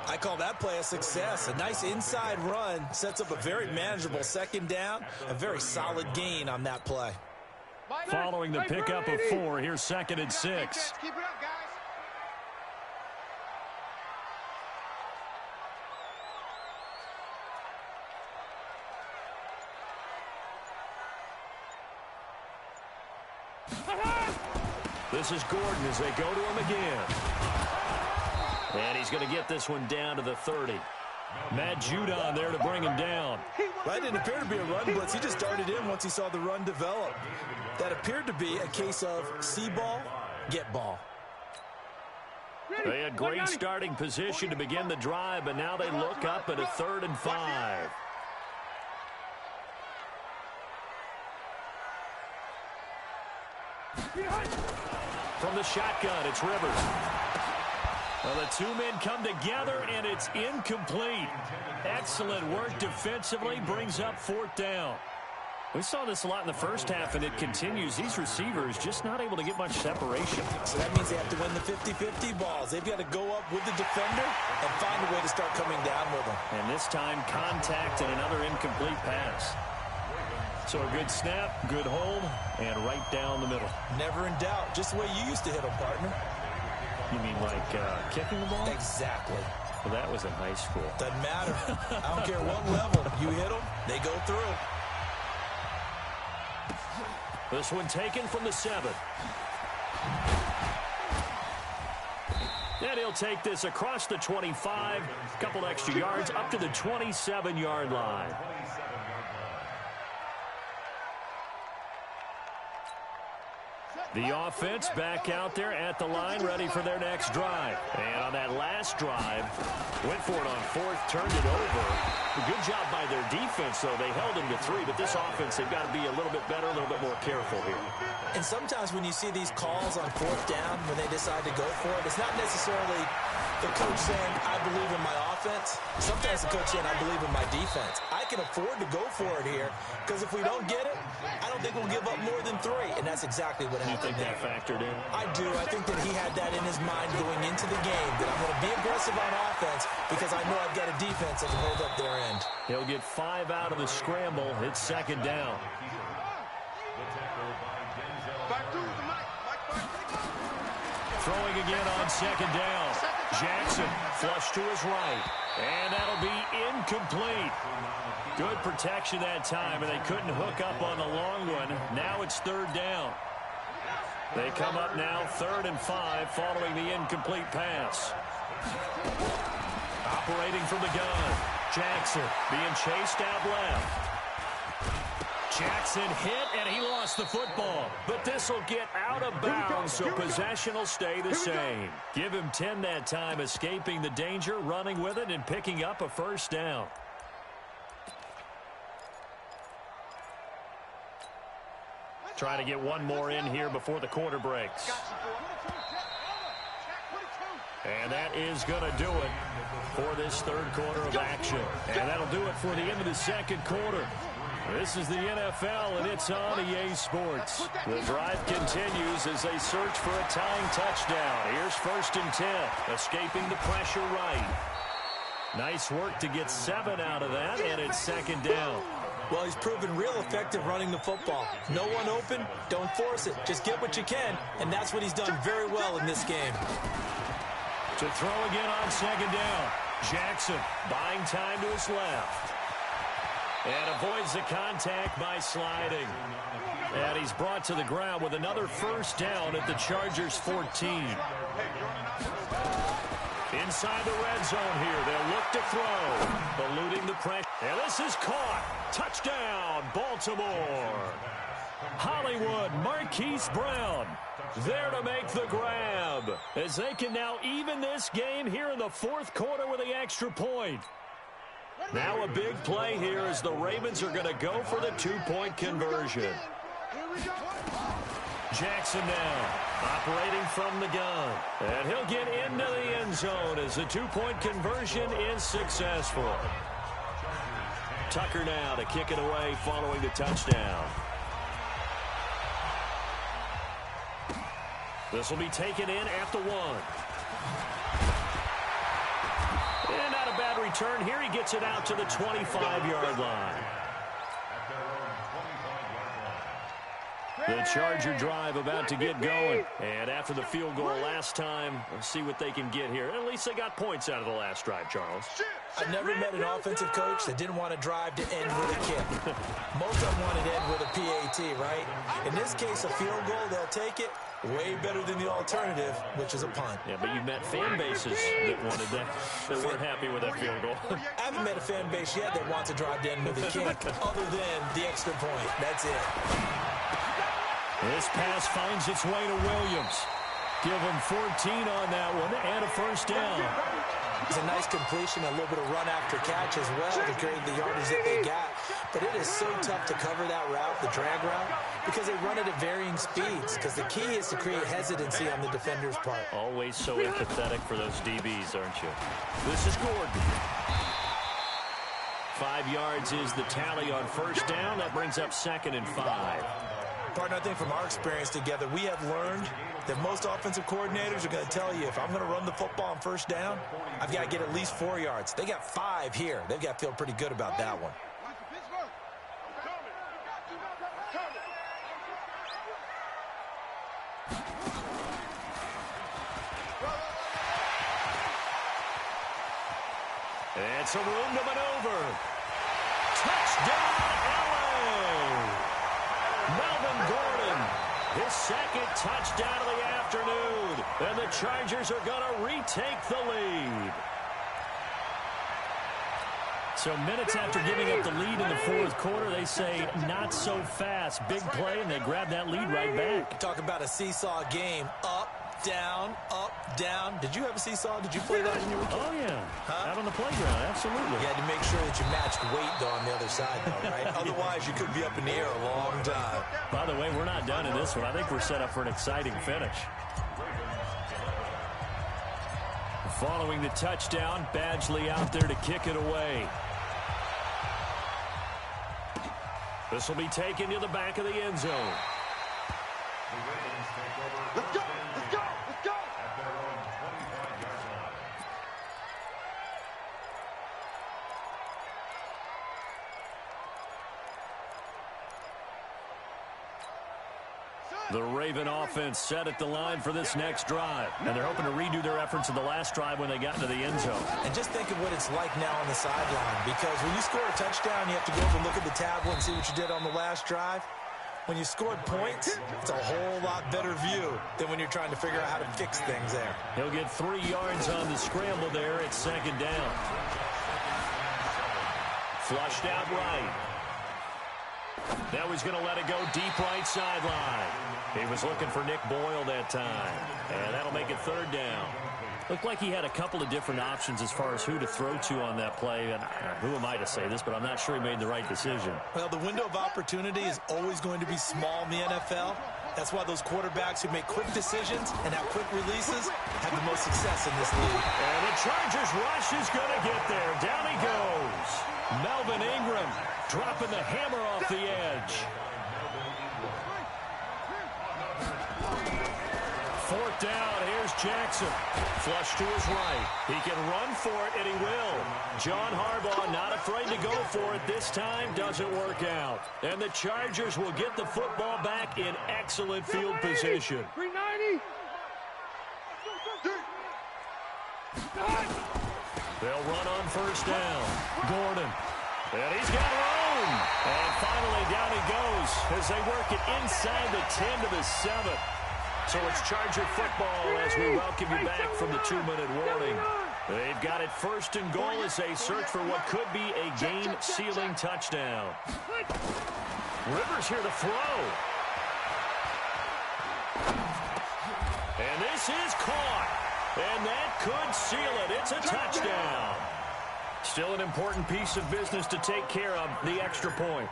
I call that play a success. A nice inside run sets up a very manageable second down. A very solid gain on that play. Following the pickup of 4, here's second and 6. Keep it up, guys. This is Gordon as they go to him again. And he's going to get this one down to the 30. Matt Judon there to bring him down. That didn't appear to be a run blitz. He just darted in once he saw the run develop. That appeared to be a case of see ball, get ball. They had great starting position to begin the drive, but now they look up at a 3rd and 5. From the shotgun, it's Rivers. Well, the 2 men come together, and it's incomplete. Excellent work defensively, brings up 4th down. We saw this a lot in the first half, and it continues. These receivers just not able to get much separation. So that means they have to win the 50-50 balls. They've got to go up with the defender and find a way to start coming down with them. And this time, contact and another incomplete pass. So a good snap, good hold, and right down the middle. Never in doubt. Just the way you used to hit them, partner. You mean like kicking the ball? Exactly. Well, that was in high school. Doesn't matter. I don't care what level. You hit them, they go through. This one taken from the 7. And he'll take this across the 25. Couple extra yards up to the 27-yard line. The offense back out there at the line, ready for their next drive. And on that last drive, went for it on 4th, turned it over. A good job by their defense, though. They held him to 3, but this offense, they've got to be a little bit better, a little bit more careful here. And sometimes when you see these calls on 4th down, when they decide to go for it, it's not necessarily the coach saying, I believe in my offense. Sometimes the coach saying, I believe in my defense. I can afford to go for it here, because if we don't get it, I don't think we'll give up more than 3, and that's exactly what happened. You think that factored in? I do. I think that he had that in his mind going into the game, that I'm going to be aggressive on offense because I know I've got a defense that can hold up their end. He'll get 5 out of the scramble. It's second down. Throwing again on second down. Jackson flush to his right. And that'll be incomplete. Good protection that time, and they couldn't hook up on the long one. Now it's 3rd down. They come up now 3rd and 5 following the incomplete pass. Operating from the gun. Jackson being chased out left. Jackson hit, and he lost the football. But this will get out of bounds, so possession will stay the same. Give him 10 that time, escaping the danger, running with it, and picking up a first down. Try to get one more in here before the quarter breaks. And that is going to do it for this third quarter of action. And that'll do it for the end of the second quarter. This is the NFL, and it's on EA Sports. The drive continues as they search for a tying touchdown. Here's 1st and 10, escaping the pressure right. Nice work to get 7 out of that, and it's 2nd down. Well, he's proven real effective running the football. No one open, don't force it. Just get what you can, and that's what he's done very well in this game. To throw again on 2nd down. Jackson buying time to his left. And avoids the contact by sliding. And he's brought to the ground with another first down at the Chargers' 14. Inside the red zone here. They'll look to throw. Eluding the pressure. And this is caught. Touchdown, Baltimore. Hollywood, Marquise Brown there to make the grab. As they can now even this game here in the 4th quarter with the extra point. Now a big play here as the Ravens are going to go for the 2-point conversion. Jackson now operating from the gun. And he'll get into the end zone as the 2-point conversion is successful. Tucker now to kick it away following the touchdown. This will be taken in at the 1. And not a bad return here. He gets it out to the 25-yard line. The Charger drive about to get going. And after the field goal last time, let's see what they can get here. At least they got points out of the last drive, Charles. I've never met an offensive coach that didn't want to drive to end with a kick. Most of them want to end with a PAT, right? In this case, a field goal, they'll take it. Way better than the alternative, which is a punt. Yeah, but you've met fan bases that wanted that weren't happy with that field goal. I haven't met a fan base yet that wants to drive to end with a kick, other than the extra point. That's it. This pass finds its way to Williams. Give him 14 on that one and a first down. It's a nice completion, a little bit of run after catch as well to create the yardage that they got. But it is so tough to cover that route, the drag route, because they run it at varying speeds. Because the key is to create hesitancy on the defender's part. Always so empathetic for those DBs, aren't you? This is Gordon. 5 yards is the tally on first down. That brings up 2nd and 5. Partner, I think from our experience together, we have learned that most offensive coordinators are going to tell you, if I'm going to run the football on first down, I've got to get at least 4 yards. They got 5 here. They've got to feel pretty good about that one. It's a room to maneuver. Touchdown, LA! Melvin Gordon, his 2nd touchdown of the afternoon. And the Chargers are going to retake the lead. So minutes after giving up the lead in the 4th quarter, they say not so fast. Big play, and they grab that lead right back. Talk about a seesaw game. Up, down. Did you have a seesaw? Did you play that in your weekend? Oh, yeah. Out on the playground, absolutely. You had to make sure that you matched weight, though, on the other side, though, right? Otherwise, you could be up in the air a long time. By the way, we're not done in this one. I think we're set up for an exciting finish. Following the touchdown, Badgley out there to kick it away. This will be taken to the back of the end zone. Let's go! Let's go! Let's go! At their own 25-yard line. The Raven offense set at the line for this next drive. And they're hoping to redo their efforts in the last drive when they got into the end zone. And just think of what it's like now on the sideline. Because when you score a touchdown, you have to go over and look at the tablet and see what you did on the last drive. When you scored points, it's a whole lot better view than when you're trying to figure out how to fix things there. He'll get 3 yards on the scramble there at 2nd down. Flushed out right. Now he's going to let it go deep right sideline. He was looking for Nick Boyle that time. And that'll make it third down. Looked like he had a couple of different options as far as who to throw to on that play. And who am I to say this, but I'm not sure he made the right decision. Well, the window of opportunity is always going to be small in the NFL. That's why those quarterbacks who make quick decisions and have quick releases have the most success in this league. And the Chargers rush is going to get there. Down he goes. Melvin Ingram dropping the hammer off the edge. Fourth down, here's Jackson. Flush to his right. He can run for it, and he will. John Harbaugh not afraid to go for it this time. Doesn't work out. And the Chargers will get the football back in excellent field position. 390. They'll run on first down. Gordon. And he's got room. And finally down he goes as they work it inside the 10 to the 7. So it's Charger football as we welcome you back from the 2-minute warning. They've got it first and goal as they search for what could be a game-sealing touchdown. Rivers here to throw. And this is caught. And that could seal it. It's a touchdown. Still an important piece of business to take care of, the extra point.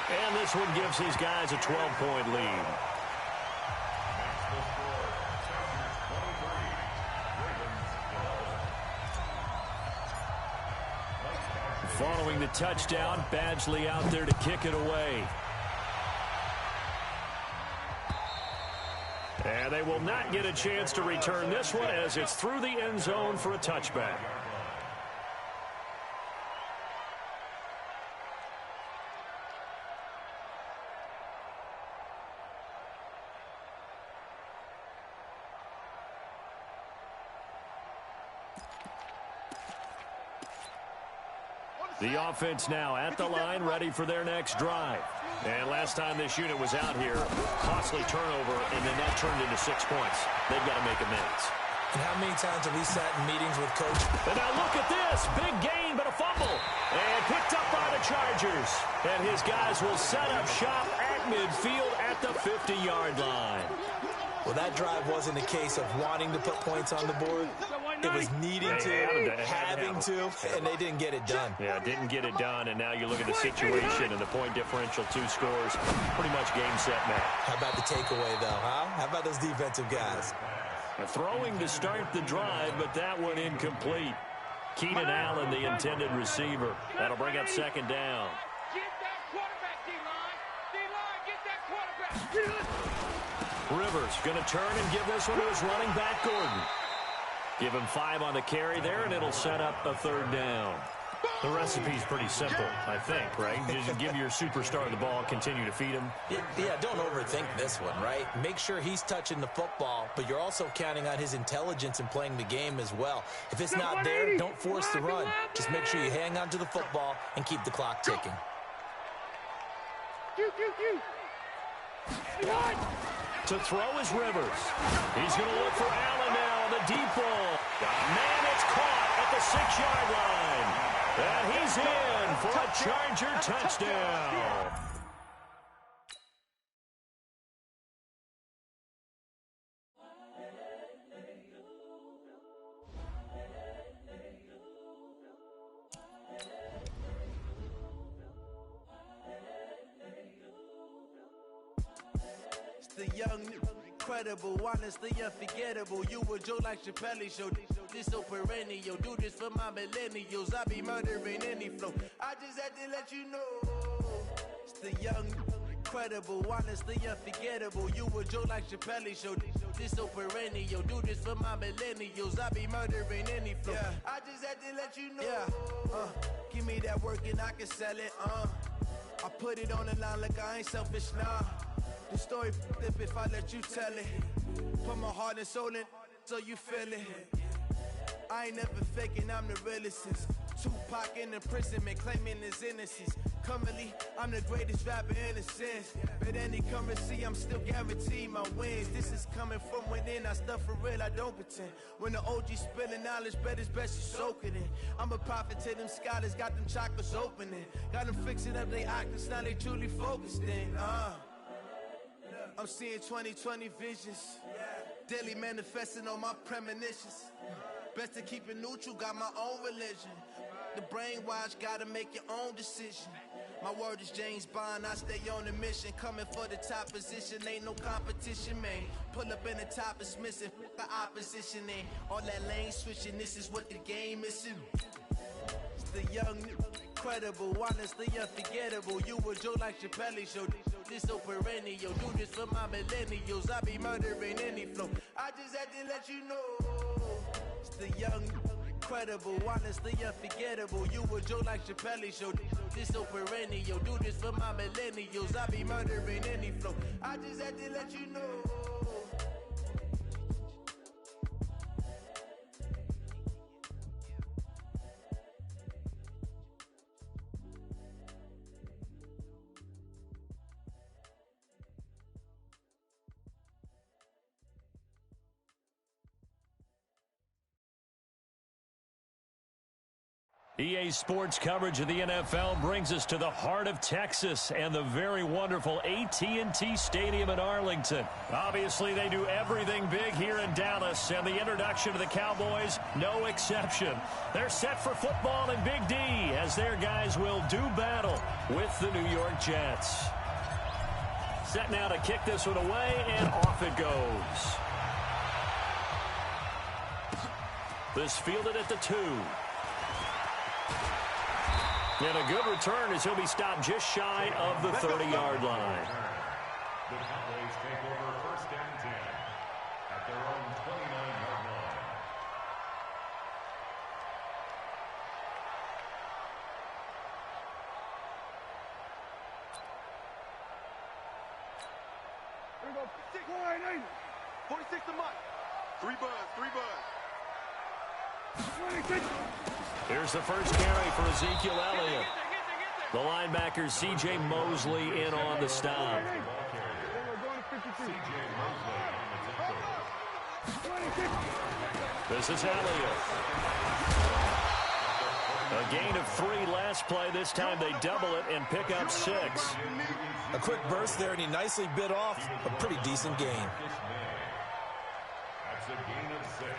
And this one gives these guys a 12-point lead. Following the touchdown, Badgley out there to kick it away. And they will not get a chance to return this one as it's through the end zone for a touchback. The offense now at the line, ready for their next drive. And last time this unit was out here, costly turnover, and then that turned into 6 points. They've got to make amends. And how many times have we sat in meetings with Coach? And now look at this. Big gain, but a fumble. And picked up by the Chargers. And his guys will set up shop at midfield at the 50-yard line. Well, that drive wasn't a case of wanting to put points on the board. It was needing to, having to, and they didn't get it done. Yeah, didn't get it done, and now you look at the situation and the point differential, 2 scores, pretty much game, set, match. How about the takeaway, though, huh? How about those defensive guys? Throwing to start the drive, but that one incomplete. Keenan Allen, the intended receiver. That'll bring up second down. Get that quarterback, D-line. D-line, get that quarterback. Rivers going to turn and give this one to his running back, Gordon. Give him 5 on the carry there, and it'll set up a third down. The recipe's pretty simple, I think, right? Just give your superstar the ball, continue to feed him. Yeah, don't overthink this one, right? Make sure he's touching the football, but you're also counting on his intelligence in playing the game as well. If it's not there, don't force the run. Just make sure you hang on to the football and keep the clock ticking. To throw is Rivers. He's going to look for Allen now, the deep ball. Man, it's caught at the 6-yard line. And he's in for a Charger touchdown. The young, incredible, honestly unforgettable. You a Joe like Chappelle show. This so perennial. Do this for my millennials. I be murdering any flow. I just had to let you know. It's the young, incredible, honestly unforgettable. You a Joe like Chappelle show. This so perennial. Do this for my millennials. I be murdering any flow. Yeah. I just had to let you know. Yeah. Give me that work and I can sell it. I put it on the line like I ain't selfish, nah. The story flip if I let you tell it. Put my heart and soul in so you feel it. I ain't never faking, I'm the realest since Tupac in imprisonment, claiming his innocence. Currently, I'm the greatest rapper in a sense. But any currency, I'm still guaranteed my wins. This is coming from within. I stuff for real, I don't pretend. When the OG spilling knowledge, bet it's best you soak it in. I'm a prophet to them scholars, got them chakras opening. Got them fixing up they octaves, now they truly focused in. I'm seeing 2020 visions. Daily manifesting on my premonitions. Best to keep it neutral, got my own religion. The brainwash, gotta make your own decision. My word is James Bond, I stay on the mission. Coming for the top position, ain't no competition, man. Pull up in the top is missing, the opposition ain't. All that lane switching, this is what the game is. It's the young, incredible, honestly unforgettable. You a Joe like Chappelle show. This so perennial, do this for my millennials. I be murdering any flow. I just had to let you know. It's the young, incredible, honestly unforgettable. You a Joe like Chappelle show. This so perennial, do this for my millennials. I be murdering any flow. I just had to let you know. EA Sports coverage of the NFL brings us to the heart of Texas and the very wonderful AT&T Stadium in Arlington. Obviously, they do everything big here in Dallas, and the introduction to the Cowboys, no exception. They're set for football in Big D as their guys will do battle with the New York Jets. Set now to kick this one away, and off it goes. This fielded at the 2. And a good return as he'll be stopped just shy of the 30-yard line. The Cowboys take over first and 10 at their own 29-yard line. Here we go. 46 to Mike. 3 buzz. 26. Here's the first carry for Ezekiel Elliott. The linebacker, C.J. Mosley, in on the stop. This is Elliott. A gain of 3 last play. This time they double it and pick up 6. A quick burst there, and he nicely bit off a pretty decent gain. That's a gain of 6.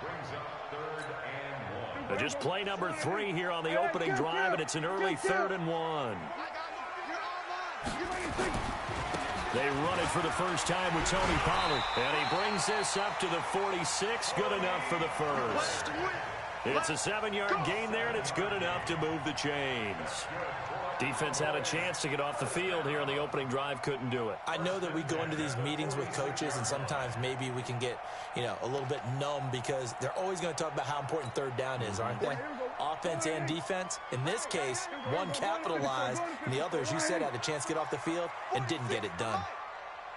Brings up 3rd and 1. Just play number 3 here on the opening drive, and it's an early 3rd and 1. They run it for the first time with Tony Pollard, and he brings this up to the 46. Good enough for the first. It's a 7-yard gain there, and it's good enough to move the chains. Defense had a chance to get off the field here on the opening drive, couldn't do it. I know that we go into these meetings with coaches, and sometimes maybe we can get, a little bit numb because they're always going to talk about how important 3rd down is, aren't they? Offense and defense. In this case, one capitalized, and the other, as you said, had a chance to get off the field and didn't get it done.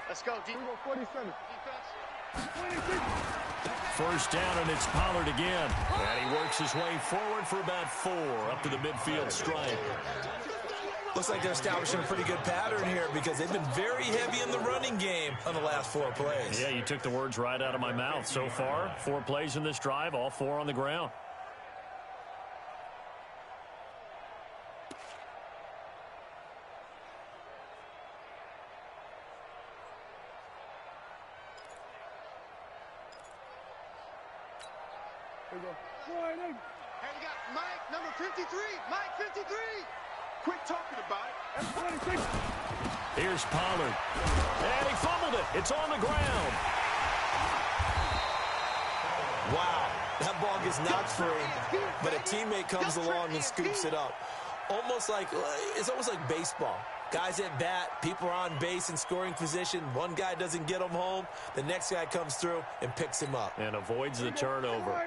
Let's go, defense. 47. First down, and it's Pollard again. And he works his way forward for about 4 up to the midfield stripe. Looks like they're establishing a pretty good pattern here because they've been very heavy in the running game on the last 4 plays. Yeah, you took the words right out of my mouth. So far, 4 plays in this drive, all 4 on the ground. Here we go. Hey, we got Mike, number 53. Mike, 53. Quit talking about it. That's 26. Here's Pollard. And he fumbled it. It's on the ground. Wow, that ball gets knocked free, but a teammate comes along and scoops it up. It's almost like baseball. Guys at bat, people are on base in scoring position. One guy doesn't get him home. The next guy comes through and picks him up. And avoids the turnover.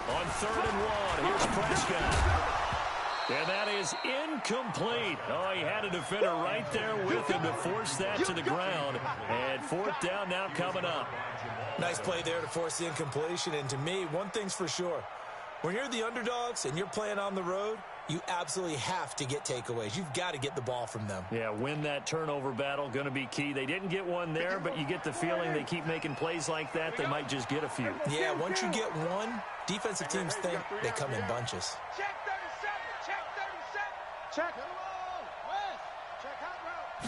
On 3rd and 1, here's Prescott. And that is incomplete. Oh, he had a defender right there with him to force that to the ground. And 4th down now coming up. Nice play there to force the incompletion. And to me, one thing's for sure. When you're the underdogs and you're playing on the road, you absolutely have to get takeaways. You've got to get the ball from them. Yeah, win that turnover battle, going to be key. They didn't get one there, but you get the feeling they keep making plays like that, they might just get a few. Yeah, once you get one, defensive teams think they come in bunches. Check 37. Check 37. Check. West. Check hot route.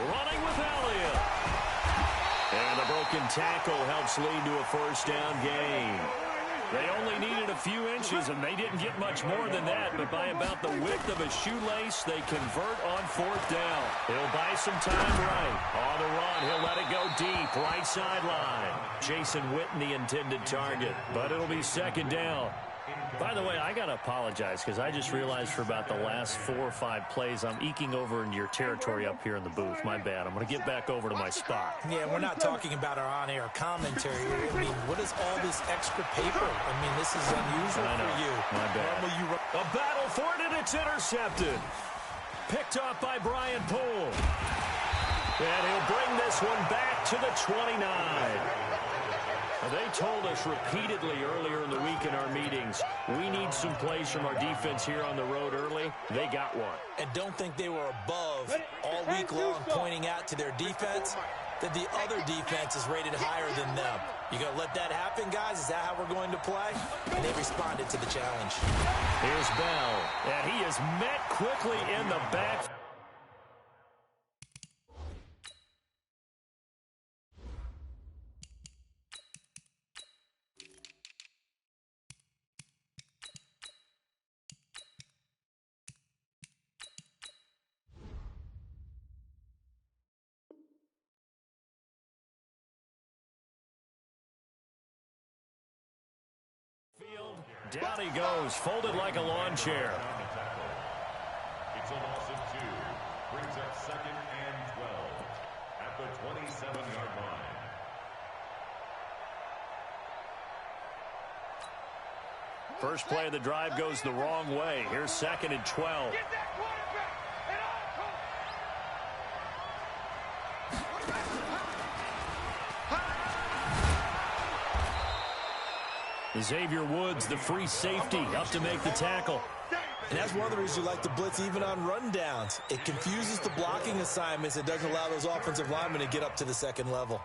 Running with Elliott. And the broken tackle helps lead to a first down gain. They only needed a few inches, and they didn't get much more than that, but by about the width of a shoelace, they convert on fourth down. He'll buy some time right. On the run, he'll let it go deep, right sideline. Jason Witten, the intended target, but it'll be second down. By the way, I got to apologize because I just realized for about the last 4 or 5 plays, I'm eking over into your territory up here in the booth. My bad. I'm going to get back over to my spot. Yeah, we're not talking about our on-air commentary. I mean, what is all this extra paper? I mean, this is unusual for you. My bad. A battle for it, and it's intercepted. Picked off by Brian Poole. And he'll bring this one back to the 29. They told us repeatedly earlier in the week in our meetings, we need some plays from our defense here on the road early. They got one. And don't think they were above all week long pointing out to their defense that the other defense is rated higher than them. You going to let that happen, guys? Is that how we're going to play? And they responded to the challenge. Here's Bell, and he is met quickly in the back. Down he goes, folded like a lawn chair. It's a loss of 2. Brings up second and 12 at the 27-yard line. First play of the drive goes the wrong way. Here's second and 12. Get that quarterback and Xavier Woods, the free safety, up to make the tackle. And that's one of the reasons you like to blitz even on rundowns. It confuses the blocking assignments. It doesn't allow those offensive linemen to get up to the second level.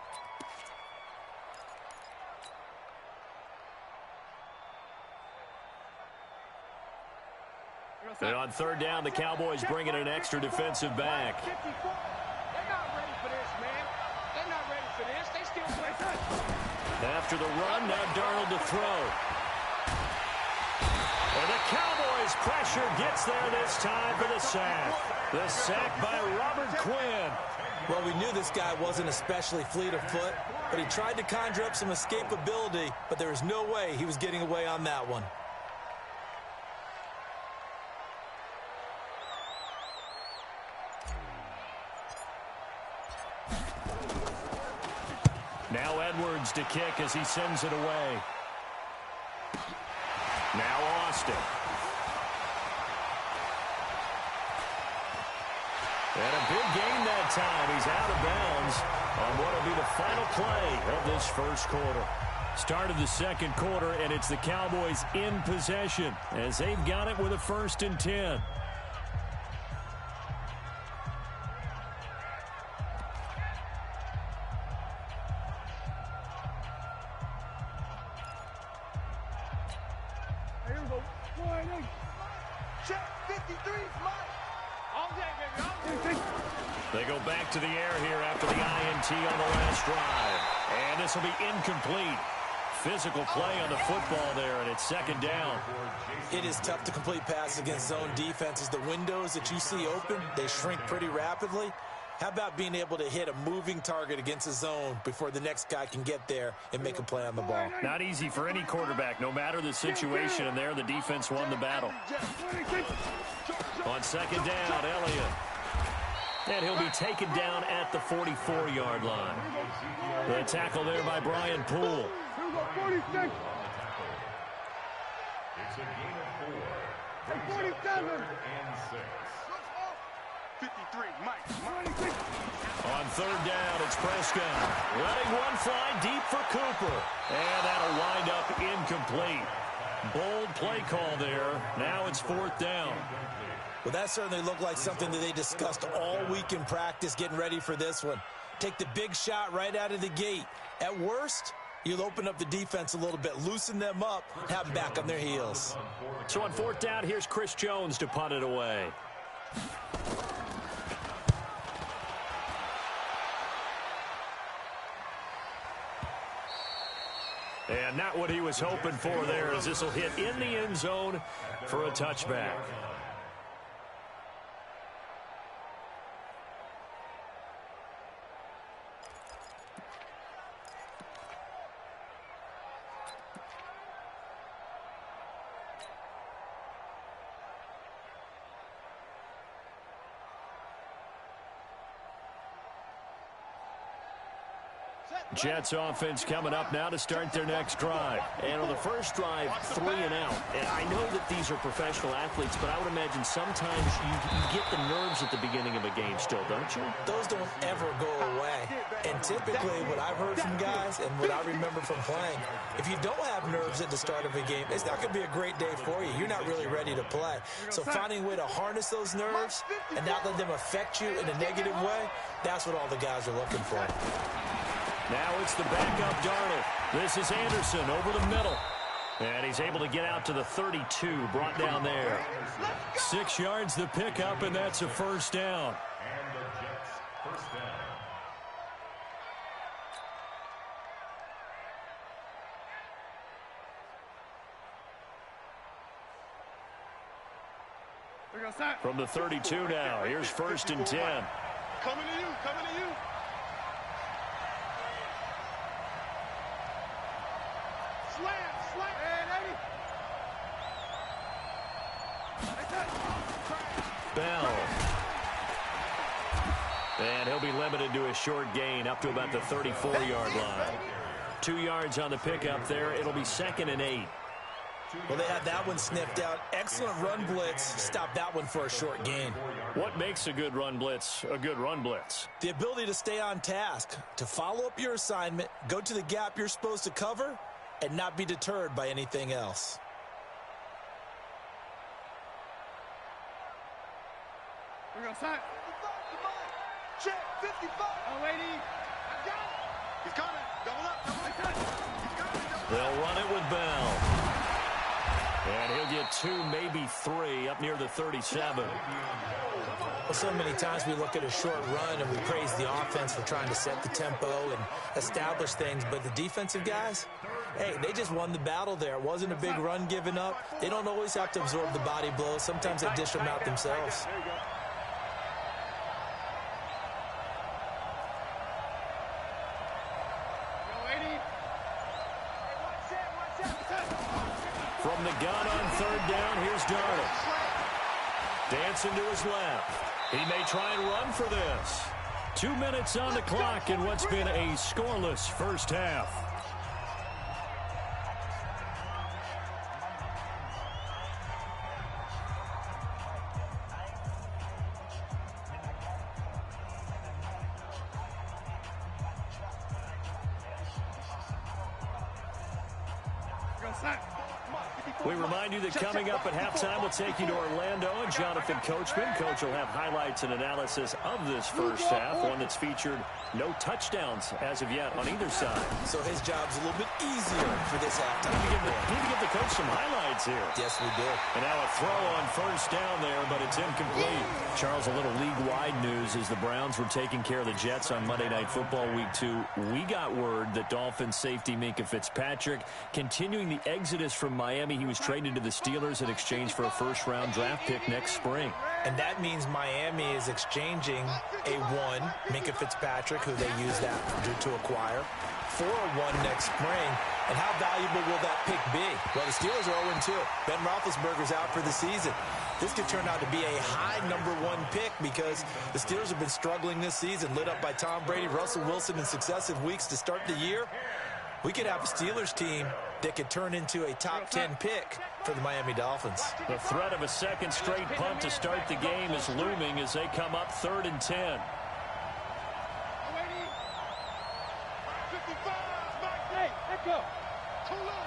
And on third down, the Cowboys bring in an extra defensive back. They're not ready for this, man. They're not ready for this. They still play good. After the run, now Darnold to throw. And the Cowboys' pressure gets there this time for the sack. The sack by Robert Quinn. Well, we knew this guy wasn't especially fleet of foot, but he tried to conjure up some escapability, but there was no way he was getting away on that one. Now Edwards to kick as he sends it away. Now Austin. And a big gain that time. He's out of bounds on what will be the final play of this first quarter. Start of the second quarter, and it's the Cowboys in possession as they've got it with a 1st and 10. Check 53, Mike. All day, baby. All day. They go back to the air here after the INT on the last drive. And this will be incomplete. Physical play on the football there, and it's second down. It is tough to complete passes against zone defenses. The windows that you see open, they shrink pretty rapidly. How about being able to hit a moving target against a zone before the next guy can get there and make a play on the ball? Not easy for any quarterback, no matter the situation, and there the defense won the battle. On second down, Elliott. And he'll be taken down at the 44-yard line. The tackle there by Brian Poole. It's a gain of 4. 47 and 6. 53, Mike. On third down. It's Prescott. Letting one fly deep for Cooper. And that'll wind up incomplete. Bold play call there. Now it's fourth down. Well, that certainly looked like something that they discussed all week in practice getting ready for this one. Take the big shot right out of the gate. At worst, you'll open up the defense a little bit, loosen them up, have them back on their heels. So on fourth down, here's Chris Jones to punt it away. And not what he was hoping for there, as this will hit in the end zone for a touchback. Jets offense coming up now to start their next drive. And on the first drive, 3 and out. And I know that these are professional athletes, but I would imagine sometimes you get the nerves at the beginning of a game still, don't you? Those don't ever go away. And typically what I've heard from guys and what I remember from playing, if you don't have nerves at the start of a game, it's not going to be a great day for you. You're not really ready to play. So finding a way to harness those nerves and not let them affect you in a negative way, that's what all the guys are looking for. Now it's the backup Darnold. This is Anderson over the middle. And he's able to get out to the 32, brought down there. 6 yards the pickup, and that's a first down. And the Jets first down. From the 32 now, here's first and 10. Coming to you, coming to you. Bell. And he'll be limited to a short gain up to about the 34-yard line. 2 yards on the pickup there. It'll be 2nd and 8. Well, they had that one sniffed out. Excellent run blitz. Stop that one for a short gain. What makes a good run blitz a good run blitz? The ability to stay on task, to follow up your assignment, go to the gap you're supposed to cover, and not be deterred by anything else. We're going to sign. 55. Check, 55. Oh, waiting. I got it. He's coming. Double up. Double up. He's coming. They'll run it with Bell. And he'll get 2, maybe 3, up near the 37. Well, so many times we look at a short run and we praise the offense for trying to set the tempo and establish things, but the defensive guys, hey, they just won the battle there. It wasn't a big run given up. They don't always have to absorb the body blows. Sometimes they dish them out themselves. From the gun on third down, here's Darnold. Dancing to his left. He may try and run for this. 2 minutes on the clock in what's been a scoreless first half. We remind you that coming up at halftime, we'll take you to Orlando and Jonathan Coachman. Coach will have highlights and analysis of this first half, one that's featured no touchdowns as of yet on either side. So his job's a little bit easier for this halftime. Need to give the coach some highlights here. Yes, we do. And now a throw on first down there, but it's incomplete. Charles, a little league-wide news as the Browns were taking care of the Jets on Monday Night Football Week 2. We got word that Dolphins safety Minkah Fitzpatrick continuing the exodus from Miami. He was traded to the Steelers in exchange for a first-round draft pick next spring. And that means Miami is exchanging a 1, Minkah Fitzpatrick, who they used that to acquire, for a 1 next spring. And how valuable will that pick be? Well, the Steelers are 0-2. Ben Roethlisberger's out for the season. This could turn out to be a high #1 pick because the Steelers have been struggling this season, lit up by Tom Brady, Russell Wilson in successive weeks to start the year. We could have a Steelers team that could turn into a top 10 pick for the Miami Dolphins. The threat of a second straight punt to start the game is looming as they come up 3rd and 10. Let go. Too low.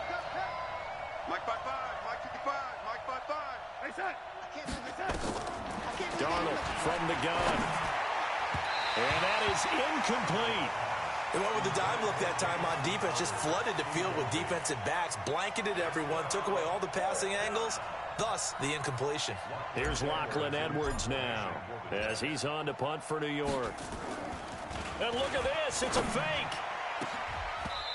Mike 5-5. Mike 55. Mike 5-5. Hey, set. Darnold from the gun. And that is incomplete. They went with the dime look that time on defense, just flooded the field with defensive backs, blanketed everyone, took away all the passing angles, thus the incompletion. Here's Lachlan Edwards now as he's on to punt for New York. And look at this, it's a fake.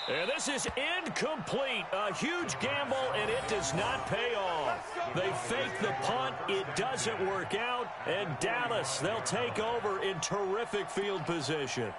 And this is incomplete. A huge gamble, and it does not pay off. They fake the punt. It doesn't work out. And Dallas, they'll take over in terrific field position.